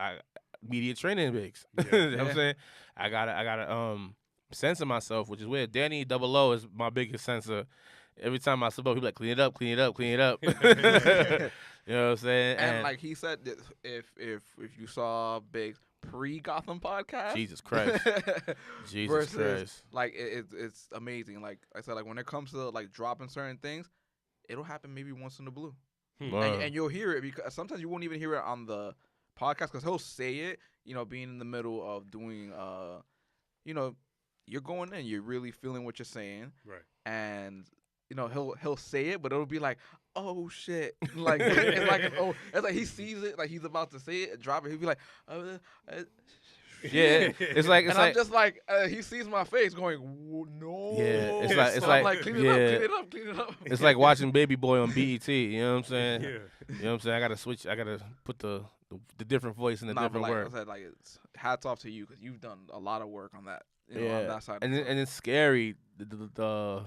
media training bigs. Yeah. You know what Yeah. I'm saying? I gotta censor myself, which is weird. Danny Double O is my biggest censor. Every time I slip up, he be like, clean it up, clean it up, clean it up. You know what I'm saying? And like he said, that if you saw Big's pre-Gotham podcast, Jesus Christ. Jesus versus Christ. like it's amazing. Like I said, like when it comes to like dropping certain things, it'll happen maybe once in the blue, Word. and you'll hear it because sometimes you won't even hear it on the podcast because he'll say it. You know, being in the middle of doing you know, you're going in, you're really feeling what you're saying, Right. and you know he'll say it, but it'll be like, oh shit, like it's like he sees it, like he's about to say it, drop it. He'll be like, Yeah, it's like and I'm just like, he sees my face going, no. Yeah, it's So I'm like, clean it up, clean it up, clean it up. it's like watching Baby Boy on BET. You know what I'm saying? Yeah. You know what I'm saying? I gotta switch. I gotta put the different voice in the Nah, but different like word. I said, like it's hats off to you because you've done a lot of work on that. You know, Yeah, on that side. and of stuff. and it's scary the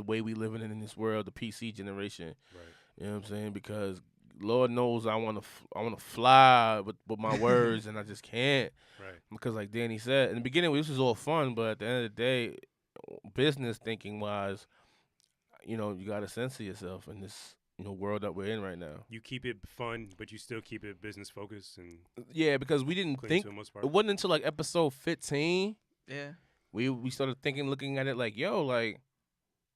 way we living in this world, the PC generation. Right. You know what I'm saying? Because Lord knows I want to fly with my words, and I just can't. Right. Because like Danny said in the beginning, this was all fun, but at the end of the day, business thinking wise, you know, you gotta censor yourself in this world that we're in right now. You keep it fun, but you still keep it business focused and Yeah, because we didn't clean think to the most part. it wasn't until like episode 15 Yeah, we started looking at it like, yo, like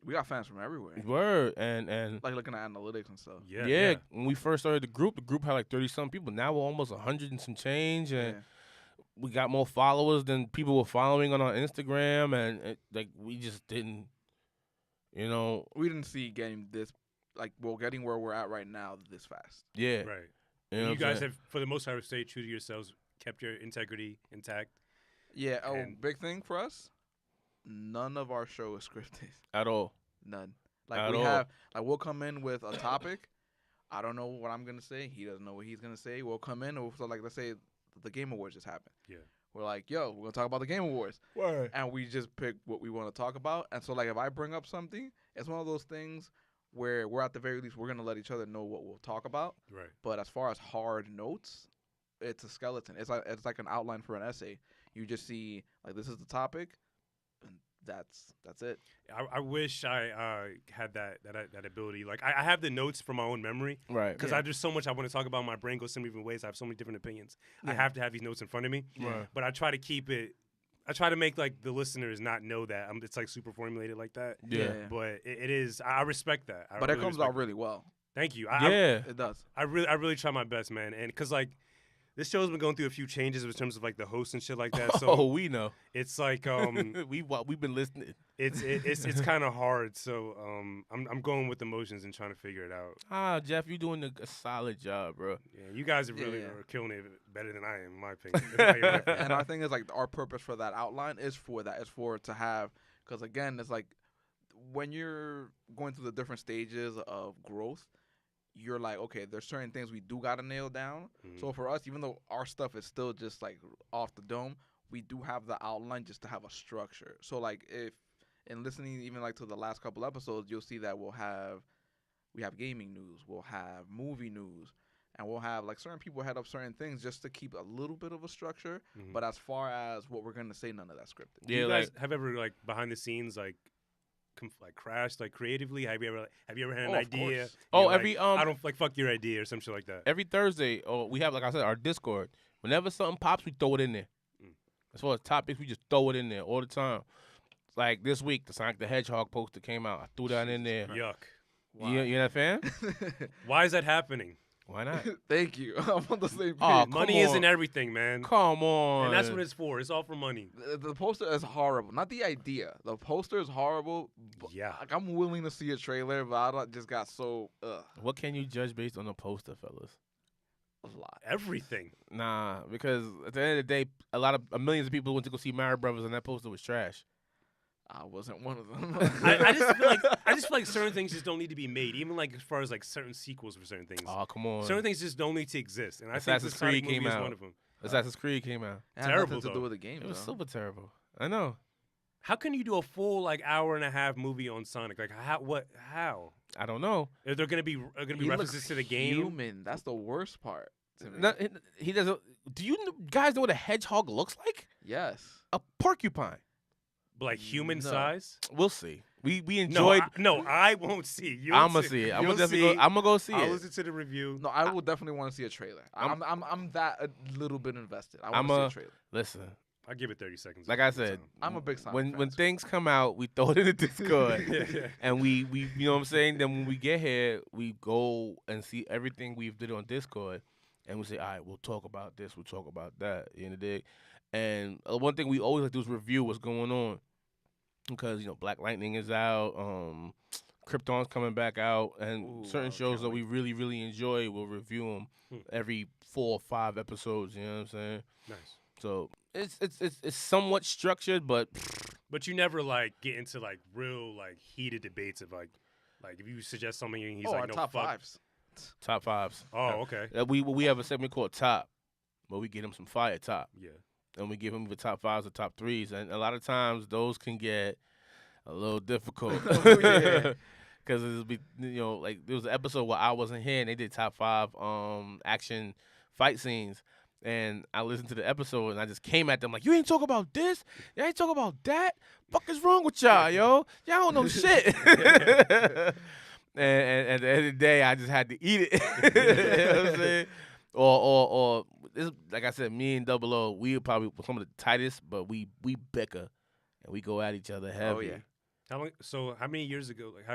we got fans from everywhere. word and Like looking at analytics and stuff. Yeah. when we first started the group had like 30 some people. Now we're almost 100 and some change, and we got more followers than people were following on our Instagram, and like we just didn't, We didn't see getting this, like, well, getting where we're at right now this fast. yeah. Right. You, know You what I'm guys saying? have, for the most part, stayed true to yourselves, kept your integrity intact. Yeah. Oh, And- big thing for us. None of our show is scripted. At all. None. Like At we all. have, like we'll come in with a topic. I don't know what I'm gonna say. He doesn't know what he's gonna say. We'll come in, so like let's say the Game Awards just happened. Yeah. We're like, yo, we're gonna talk about the Game Awards, and we just pick what we want to talk about. And so like if I bring up something, it's one of those things where we're at the very least we're gonna let each other know what we'll talk about. Right. But as far as hard notes, it's a skeleton. It's like an outline for an essay. You just see like this is the topic, and that's it. I wish I had that ability. Like I have the notes from my own memory Right. because Yeah. I there's so much I want to talk about. My brain goes so many different ways. I have so many different opinions. I Yeah. have to have these notes in front of me. Right. But I try to keep it. I try to make like the listeners not know that it's like super formulated like that. Yeah. But it is. I respect that. I But it really comes respect out really well. Thank you. Yeah. It does. I really try my best, man. And because like this show's been going through a few changes in terms of like the host and shit like that. So Oh, we know. it's like We've been listening. it's kind of hard. So I'm going with emotions and trying to figure it out. Ah, Jeff, you're doing a solid job, bro. Yeah, you guys are really Yeah. are killing it better than I am, in my opinion. That's my opinion. And our thing is like our purpose for that outline is for that. It's for it to have, because again, it's like when you're going through the different stages of growth, you're like, okay, there's certain things we do gotta nail down. Mhm. So for us, even though our stuff is still just like off the dome, we do have the outline just to have a structure. So like if in listening even like to the last couple episodes, you'll see that we have gaming news, we'll have movie news, and we'll have like certain people head up certain things just to keep a little bit of a structure. Mhm. But as far as what we're gonna say, none of that's scripted. Do Yeah, you like guys have ever like behind the scenes like crashed like creatively? Have you ever had an Oh, of idea? course. Oh, You're like, every I don't like fuck your idea or some shit like that. every Thursday, we have, like I said, our Discord. Whenever something pops, we throw it in there. Mm. As far as topics, we just throw it in there all the time. Like this week, the Sonic the Hedgehog poster came out. I threw that in there. Yuck. You not a fan? Why is that happening? Why not? Thank you. I'm on the same page. Oh, come Money isn't on. everything, man. Come on. And that's what it's for. It's all for money. The poster is horrible. Not the idea. The poster is horrible. But Yeah. like, I'm willing to see a trailer, but just got so What can you judge based on the poster, fellas? a lot. Everything. Nah, because at the end of the day, millions of people went to go see Mario Brothers, and that poster was trash. I wasn't one of them. I just feel like certain things just don't need to be made. Even like as far as like certain sequels for certain things. Oh, come on. Certain things just don't need to exist. And I Assassin's think the Sonic Creed came movie is out. one of them. Assassin's Creed came out. It had Terrible, nothing to though. do with the game. It was though. super terrible. I know. How can you do a full like hour and a half movie on Sonic? Like how? I don't know. Are there gonna be He references looks to the game? Human. That's the worst part. to me. Not, he doesn't. Do you guys know what a hedgehog looks like? Yes. A porcupine. Like human No. size? We'll see. We No, enjoyed. I won't see. I'ma see it. I'm You'll gonna definitely go. I'm gonna go see I'll it. listen to the review. No, I will definitely want to see a trailer. I'm- I'm that a little bit invested. I want I'm to see a- a trailer. Listen, I'll give it 30 seconds. like I said, I'm a big Sonic when fan, too. things come out, we throw it in the Discord, Yeah. and we you know what I'm saying. Then when we get here, we go and see everything we've did on Discord, and we say, all right, we'll talk about this, we'll talk about that. You know, dig? And one thing we always like to do is review what's going on, because Black Lightning is out, Krypton's coming back out, and Ooh, certain I shows can't that we wait. really really enjoy, we'll review them every 4 or 5 episodes. You know what I'm saying? Nice. So it's somewhat structured, but But you never like get into like real like heated debates of like if you suggest something and he's Oh, like our no top fuck. fives. top 5s. Oh, okay. We have a segment called Top, where we get him some fire top, Yeah. and we give him the top 5s or top 3s, and a lot of times those can get a little difficult. Oh, yeah. Because it'll be like there was an episode where I wasn't here and they did top 5 action fight scenes. And I listened to the episode and I just came at them like, you ain't talk about this, you ain't talk about that. Fuck is wrong with y'all, yo? Y'all don't know shit. and at the end of the day, I just had to eat it. You know what I'm saying? Or this, like I said, me and Double O, we are probably some of the tightest, but we bicker and we go at each other heavy. Oh yeah. How long? So how many years ago? Like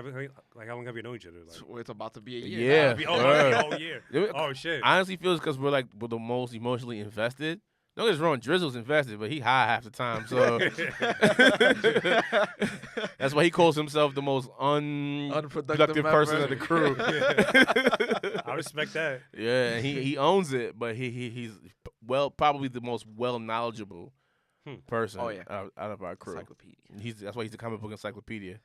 how long have you known each other? Like, It's about to be a Yeah. year. oh, word. oh yeah. It- Oh shit. I honestly feel it's because we're the most emotionally invested. Don't get us wrong, Drizzle's invested, but he high half the time, so that's why he calls himself the most unproductive person of the crew. I respect that. Yeah, and he owns it, but he's probably the most well knowledgeable person Oh, yeah. out of our crew. Encyclopedia. That's why he's the comic book encyclopedia.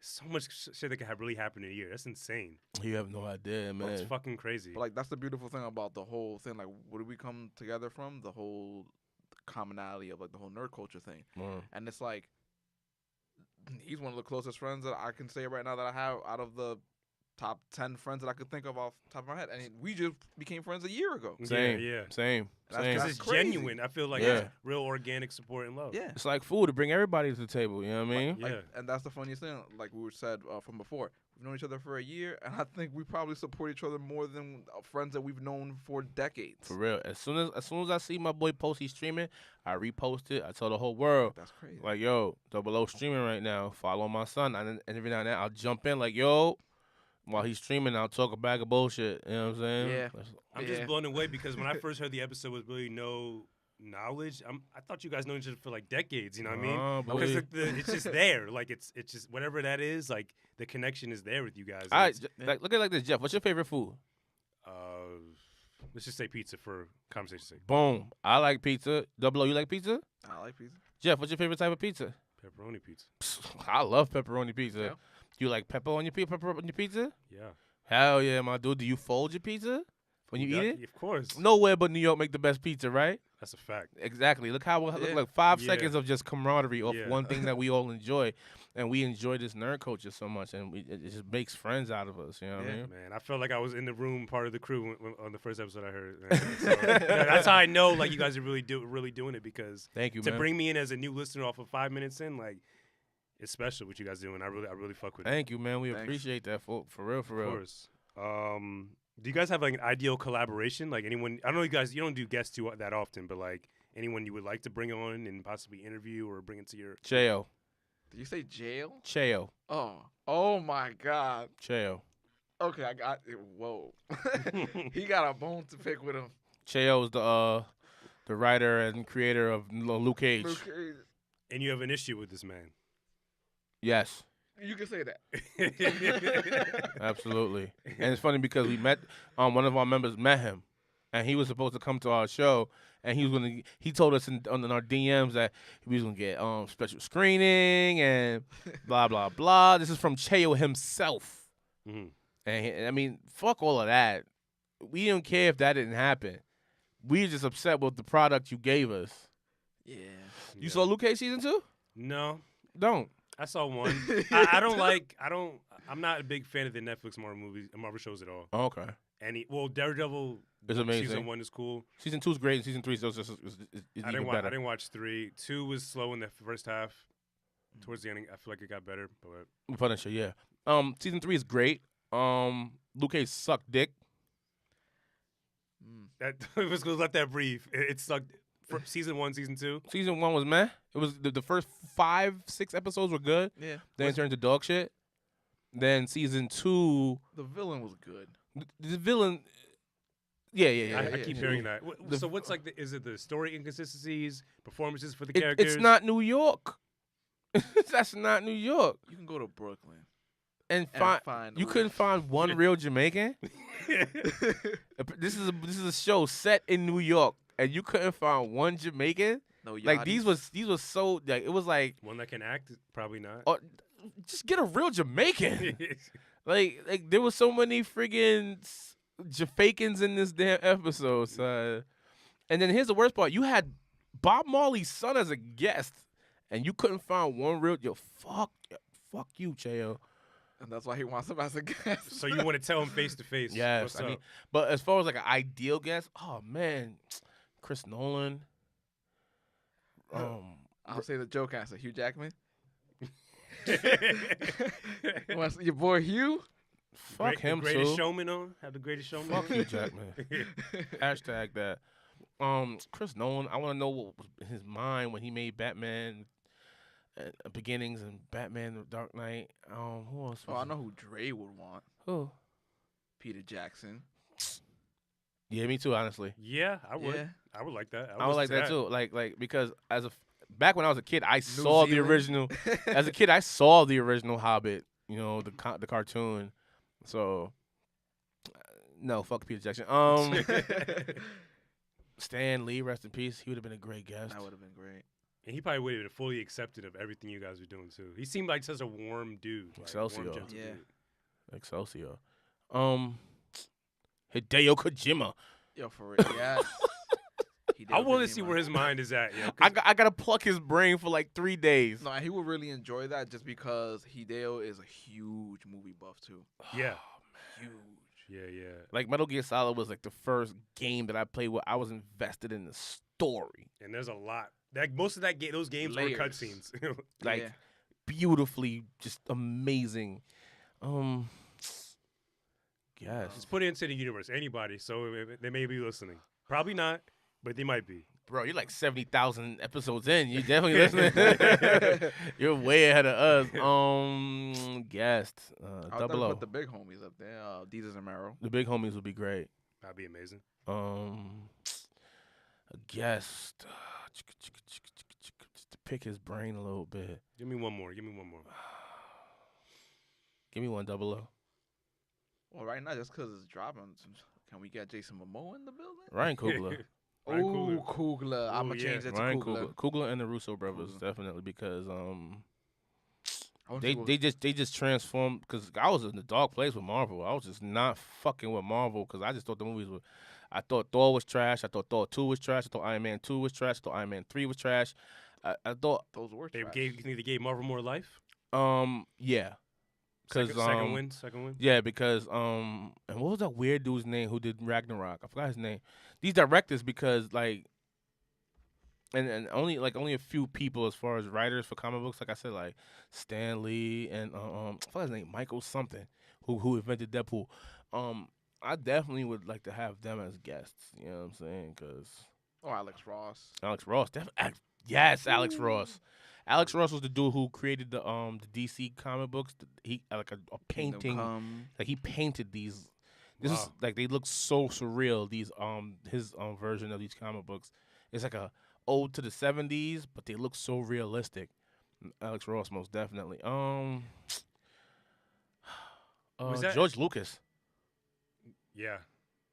So much shit that could have really happened in a year. That's insane. You have no idea, man. It's fucking crazy. But like that's the beautiful thing about the whole thing. Like, where did we come together from? The whole commonality of like the whole nerd culture thing. Mm. And it's like he's one of the closest friends that I can say right now that I have out of the top 10 friends that I could think of off the top of my head. And we just became friends a year ago. Same, Yeah. same. That's same. Because That's it's crazy. genuine. I feel like Yeah. it's real organic support and love. Yeah. It's like food to bring everybody to the table. You know what I mean? Yeah. And that's the funniest thing, like we were said from before. We've known each other for a year, and I think we probably support each other more than friends that we've known for decades. For real. As soon as I see my boy post he's streaming, I repost it. I tell the whole world, That's crazy. like, yo, Double O streaming right now. Follow my son. And every now and then I'll jump in like, yo, while he's streaming, I'll talk a bag of bullshit. You know what I'm saying? Yeah. I'm Yeah. just blown away because when I first heard the episode with really no knowledge, I thought you guys know each other for like decades. You know what I mean? Oh, Because boy. it's just there. Like it's just whatever that is. Like the connection is there with you guys. All right, It's- like, look at it like this, Jeff. What's your favorite food? Let's just say pizza for conversation's sake. Boom. I like pizza. Double O, you like pizza? I like pizza. Jeff, what's your favorite type of pizza? Pepperoni pizza. I love pepperoni pizza. Yeah. You like pepper on your pizza? Yeah. Hell yeah, my dude. Do you fold your pizza when you eat it? Of course. Nowhere but New York make the best pizza, right? That's a fact. Exactly. Look how look Yeah. like 5 Yeah. seconds of just camaraderie off Yeah. one thing that we all enjoy, and we enjoy this nerd culture so much, and it just makes friends out of us. You know what I Yeah. mean? Man, I felt like I was in the room, part of the crew on the first episode I heard. Man. So, yeah, that's how I know like you guys are really doing it because Thank you, to man. bring me in as a new listener off of 5 minutes in, like it's special what you guys doing. I really fuck with it. Thank you, man. We Thanks. appreciate that for real, Of for real. course. Do you guys have like an ideal collaboration? Like anyone? I know you guys. You don't do guests too that often, but like anyone you would like to bring on and possibly interview or bring into your. Cheo, Did you say jail? Cheo, Oh my God. Cheo. Okay, I got it. Whoa. He got a bone to pick with him. Cheo is the writer and creator of Luke Cage. Luke Cage. And you have an issue with this man. Yes, You can say that. absolutely. And it's funny because we met. One of our members met him, and he was supposed to come to our show. And he told us in our DMs that he was gonna get special screening and blah blah blah. This is from Cheo himself. Mhm. And I mean, fuck all of that. We don't care if that didn't happen. We just upset with the product you gave us. Yeah. You saw Luke Cage season 2? No, Don't. I saw one. I'm not a big fan of the Netflix Marvel shows at all. Okay. Daredevil It's amazing. Season 1 is cool. Season 2 is great, and season 3 is I even didn't better. I didn't watch 3. 2 was slow in the first half. Towards the ending, I feel like it got better. But Punisher, yeah. Season 3 is great. Luke Cage sucked dick. that let's let that breathe. It sucked. For season 1, season 2. Season 1 was meh. It was the first 5-6 episodes were good. Yeah. Then it turned to dog shit. Then season 2, The villain was good. the villain. Yeah. I keep hearing that. So what's like? Is it the story inconsistencies, performances for the characters? It's not New York. That's not New York. You can go to Brooklyn And and find you couldn't find one real Jamaican. This is a show set in New York, and you couldn't find one Jamaican. No, Like these was so like it was like one that can act. Probably not. oh, just get a real Jamaican. like there was so many friggin' Jafakins in this damn episode, son. And then here's the worst part: you had Bob Marley's son as a guest, and you couldn't find one real. Fuck you, Cheo. And that's why he wants him as a guest. So you want to tell him face to face? Yes, What's I mean, up? but as far as like an ideal guest, oh man, Chris Nolan. I'll say the joke answer. Hugh Jackman. Your boy Hugh. Fuck him the greatest too. showman on. Have the greatest showman. Fuck on. Hugh Jackman. Hashtag that. Chris Nolan. I want to know what was in his mind when he made Batman Beginnings and Batman: The Dark Knight. Who else? Oh, I know who Dre would want. Who? Peter Jackson. Yeah, me too. Honestly, Yeah, I would. Yeah. I would like that. I would like that too. Like because back when I was a kid, I saw the Zealand. original. As a kid, I saw the original Hobbit. You know the cartoon. So no, fuck Peter Jackson. Stan Lee, rest in peace. He would have been a great guest. That would have been great. And he probably would have been fully accepted of everything you guys were doing too. He seemed like such a warm dude. Like, Excelsior. warm, gentle Yeah. dude. Excelsior. Hideo Kojima. Yo, for real. Yes. I want to see where his mind is at. Yo, I gotta pluck his brain for like 3 days. No, he would really enjoy that just because Hideo is a huge movie buff too. yeah, Huge. yeah. Like Metal Gear Solid was like the first game that I played where I was invested in the story. And there's a lot. Like most of those games Layers. were cutscenes. Like Yeah. beautifully, just amazing. Yes. Just put it into the universe. Anybody. So they may be listening. Probably not, but they might be. Bro, you're like 70,000 episodes in. You're definitely listening. You're way ahead of us. Guest. I'll Double O. put the big homies up there. Deezus and Mero. The big homies would be great. That'd be amazing. A guest. Just to pick his brain a little bit. Give me one more. Give me one, Double O. Well, right now, just because it's dropping, can we get Jason Momoa in the building? Ryan Coogler. Ryan Ooh, Coogler. I'm Ooh, going to yeah. change it to Ryan Coogler. Coogler and the Russo brothers, Coogler. definitely, because I wanna they see what- they just transformed. Because I was in the dark place with Marvel. I was just not fucking with Marvel because I just thought the movies were. I thought Thor was trash. I thought Thor 2 was trash. I thought Iron Man 2 was trash. I thought Iron Man 3 was trash. I thought those were They trash. gave Marvel more life. yeah. Because Second win. Yeah, because and what was that weird dude's name who did Ragnarok? I forgot his name. These directors, because like, and only a few people as far as writers for comic books. Like I said, like Stan Lee and I forgot his name, Michael something, who invented Deadpool. I definitely would like to have them as guests. You know what I'm saying? Because Oh, Alex Ross. Alex Ross, yes, Alex Ross. Alex Ross was the dude who created the DC comic books. He like a Kingdom painting. Come. Like he painted these. This is Wow. like they look so surreal. These his version of these comic books. It's like a ode to the '70s, but they look so realistic. Alex Ross, most definitely. Was that- George Lucas. Yeah,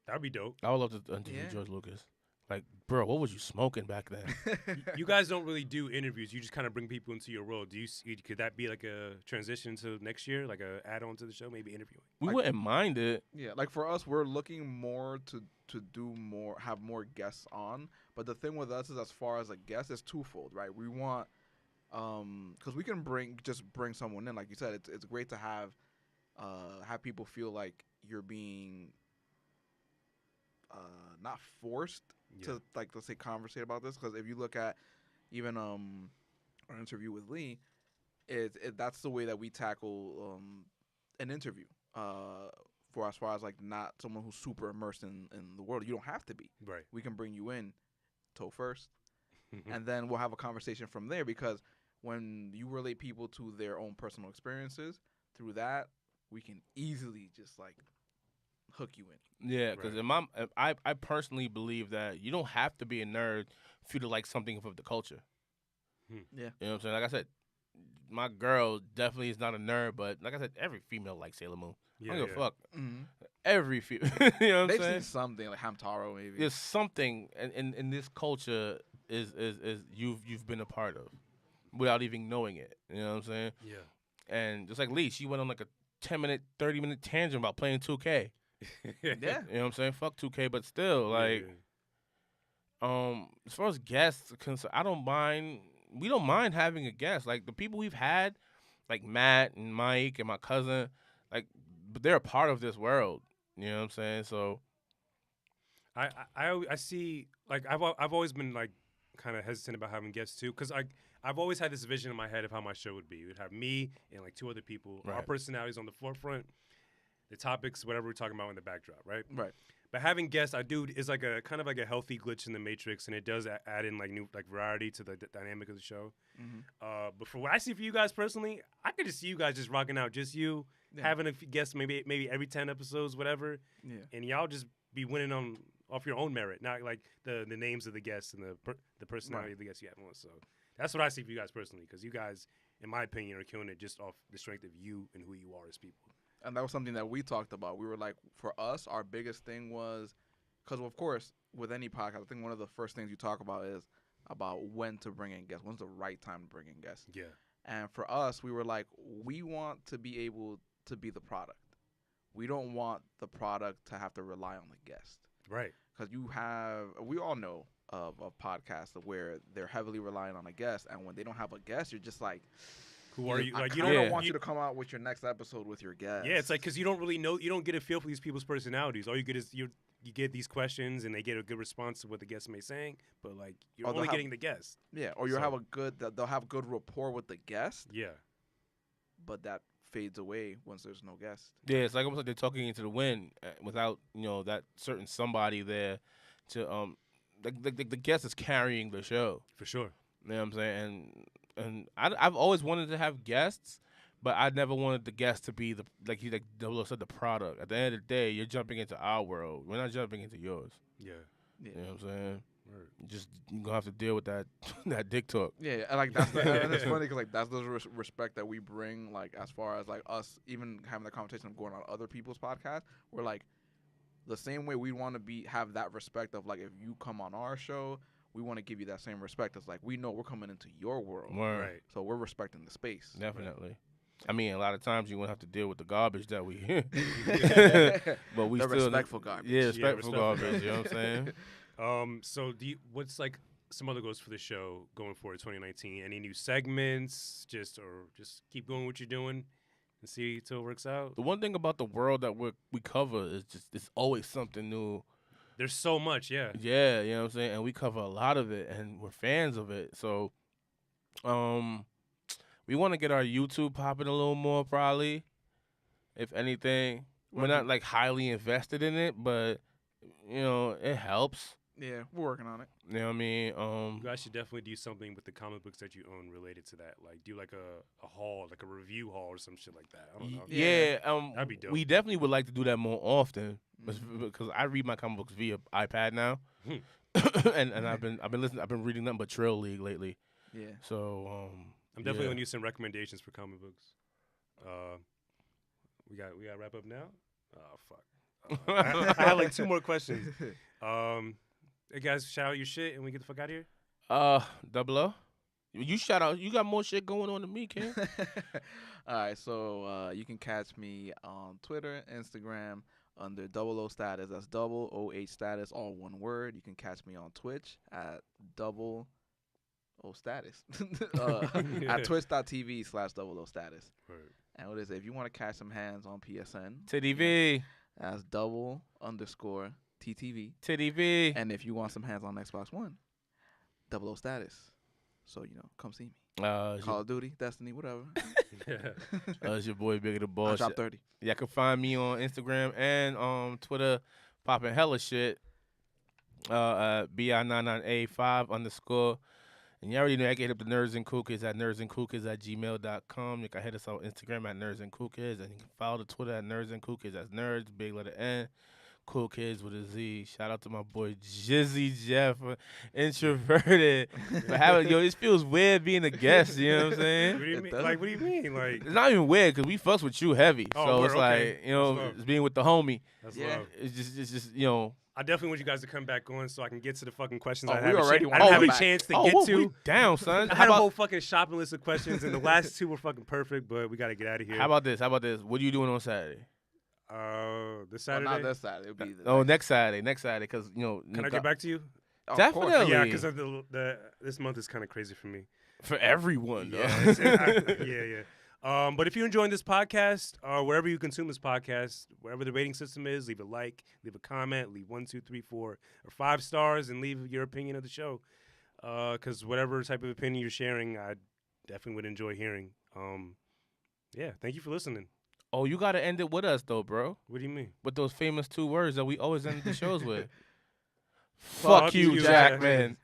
that'd be dope. I would love to interview Yeah. George Lucas. Like, bro, what was you smoking back then? You guys don't really do interviews. You just kind of bring people into your world. Could that be like a transition to next year, like a add-on to the show, maybe interviewing? We Like- wouldn't mind it. Yeah, like for us, we're looking more to do more, have more guests on. But the thing with us is, as far as a guest, it's twofold, right? We want, because we can bring someone in, like you said. It's great to have people feel like you're being not forced to like, let's say, conversate about this, because if you look at even our interview with Lee, that's the way that we tackle an interview. For as far as like not someone who's super immersed in the world, you don't have to be. Right. We can bring you in toe first, and then we'll have a conversation from there. Because when you relate people to their own personal experiences, through that we can easily just like hook you in. Yeah, because I personally believe that you don't have to be a nerd for you to like something of the culture. Yeah. You know what I'm saying? Like I said, my girl definitely is not a nerd, but like I said, every female likes Sailor Moon. I don't give a fuck. Mm-hmm. Every female, you know what I'm They've saying? seen something like Hamtaro, maybe. There's something in this culture is you've been a part of without even knowing it. You know what I'm saying? Yeah. And just like Lee, she went on like a 10-minute, 30-minute tangent about playing 2K. Yeah. You know what I'm saying? Fuck 2K, but still, like, Yeah. as far as guests are concerned, I don't mind. We don't mind having a guest. Like the people we've had, like Matt and Mike and my cousin, like, but they're a part of this world. You know what I'm saying? So I see, like, I've always been like kind of hesitant about having guests too, because I've always had this vision in my head of how my show would be. It would have me and like two other people, our Right. personalities on the forefront, the topics, whatever we're talking about in the backdrop, right? Right. But having guests, is like a kind of like a healthy glitch in the matrix, and it does add in like new like variety to the dynamic of the show. Mm-hmm. But for what I see for you guys personally, I could just see you guys just rocking out, just you having a guest maybe every 10 episodes, whatever, and y'all just be winning off your own merit, not like the names of the guests and the personality of the guests you have on. So that's what I see for you guys personally, because you guys, in my opinion, are killing it just off the strength of you and who you are as people. And that was something that we talked about. We were like, for us, our biggest thing was, because of course, with any podcast, I think one of the first things you talk about is about when to bring in guests. When's the right time to bring in guests? Yeah. And for us, we were like, we want to be able to be the product. We don't want the product to have to rely on the guest. Right. Because we all know of podcasts where they're heavily relying on a guest, and when they don't have a guest, you're just like, Who are you? Like, I you don't want you to come out with your next episode with your guest. Yeah, it's like, because you don't really know, you don't get a feel for these people's personalities. All you get is you get these questions, and they get a good response to what the guest may saying, but like you're only getting the guest. Yeah, or you'll have they'll have good rapport with the guest. Yeah. But that fades away once there's no guest. yeah, it's like almost like they're talking into the wind without that certain somebody there to the guest is carrying the show. For sure. You know what I'm saying? And I've always wanted to have guests, but I never wanted the guest to be like Double said, the product. At the end of the day, you're jumping into our world. We're not jumping into yours. Yeah. You know what I'm saying? Right. You're gonna have to deal with that that dick talk. Yeah, and like that's and it's funny because like that's the respect that we bring. Like as far as like us even having the conversation of going on other people's podcasts, we're like the same way we want to have that respect of like if you come on our show, we want to give you that same respect. It's like we know we're coming into your world, Right? So we're respecting the space. Definitely. I mean, a lot of times you're gonna have to deal with the garbage that we hear, but we The still respectful garbage. Yeah, respectful respectful garbage. You know what I'm saying? So what's like some other goals for the show going forward 2019? Any new segments? Just keep going what you're doing and see till it works out. The one thing about the world that we cover is just it's always something new. There's so much, yeah. Yeah, you know what I'm saying? And we cover a lot of it and we're fans of it. So we want to get our YouTube popping a little more probably. If anything. We're not like highly invested in it, but it helps. Yeah, we're working on it. You know what I mean? You guys should definitely do something with the comic books that you own related to that. Like do like a haul, like a review haul or some shit like that. I don't know. Yeah, that'd be dope. We definitely would like to do that more often because I read my comic books via iPad now, and I've been reading nothing but Trail League lately. Yeah. So I'm definitely gonna need some recommendations for comic books. We got to wrap up now. Oh fuck! I had like 2 more questions. Hey guys, shout out your shit and we get the fuck out of here. Double O, you shout out. You got more shit going on than me, Ken. All right, so you can catch me on Twitter, Instagram under Double O Status. That's double OH Status, all one word. You can catch me on Twitch at Double O Status at twitch.tv/Double O Status. Right. And what is it? If you want to catch some hands on PSN, TDV. that's double_. TTV. TTV. And if you want some hands on Xbox One, 00 status. So, come see me. Call of Duty, Destiny, whatever. It's your boy Bigger the I Boss. drop 30. Y'all can find me on Instagram and Twitter, popping hella shit. BI99A5_. And you already know I can hit up the Nerds and Cool Kids at nerdsandcoolkids@gmail.com. You can hit us on Instagram at Nerds and Cool Kids, and you can follow the Twitter at Nerds and Cool Kids. That's Nerds, big letter N, Cool Kids with a Z. Shout out to my boy Jizzy Jeff, Introverted. For having, this feels weird being a guest. You know what I'm saying? What do you mean? Like, what do you mean? Like, It's not even weird because we fucks with you heavy. Oh, So word, it's okay. like, That's love. it's being with the homie. that's Yeah. love. It's just I definitely want you guys to come back on so I can get to the fucking questions Oh, I we haven't already I want didn't to have come a back. chance to oh, get we to. down, son. I had a whole fucking shopping list of questions, and the last two were fucking perfect, but we got to get out of here. How about this? What are you doing on Saturday? this Well, Saturday? not this Saturday. It'll be the Oh, next. next Saturday, because Can I get back to you? Of Definitely. course. Yeah, because this month is kind of crazy for me. for everyone. Yeah, yeah. But if you're enjoying this podcast, wherever you consume this podcast, wherever the rating system is, leave a like, leave a comment, leave 1, 2, 3, 4, or 5 stars, and leave your opinion of the show. Because whatever type of opinion you're sharing, I definitely would enjoy hearing. Yeah, thank you for listening. Oh, you gotta end it with us though, bro. What do you mean? With those famous 2 words that we always end the shows with. Fuck Fuck you, you, Jackman.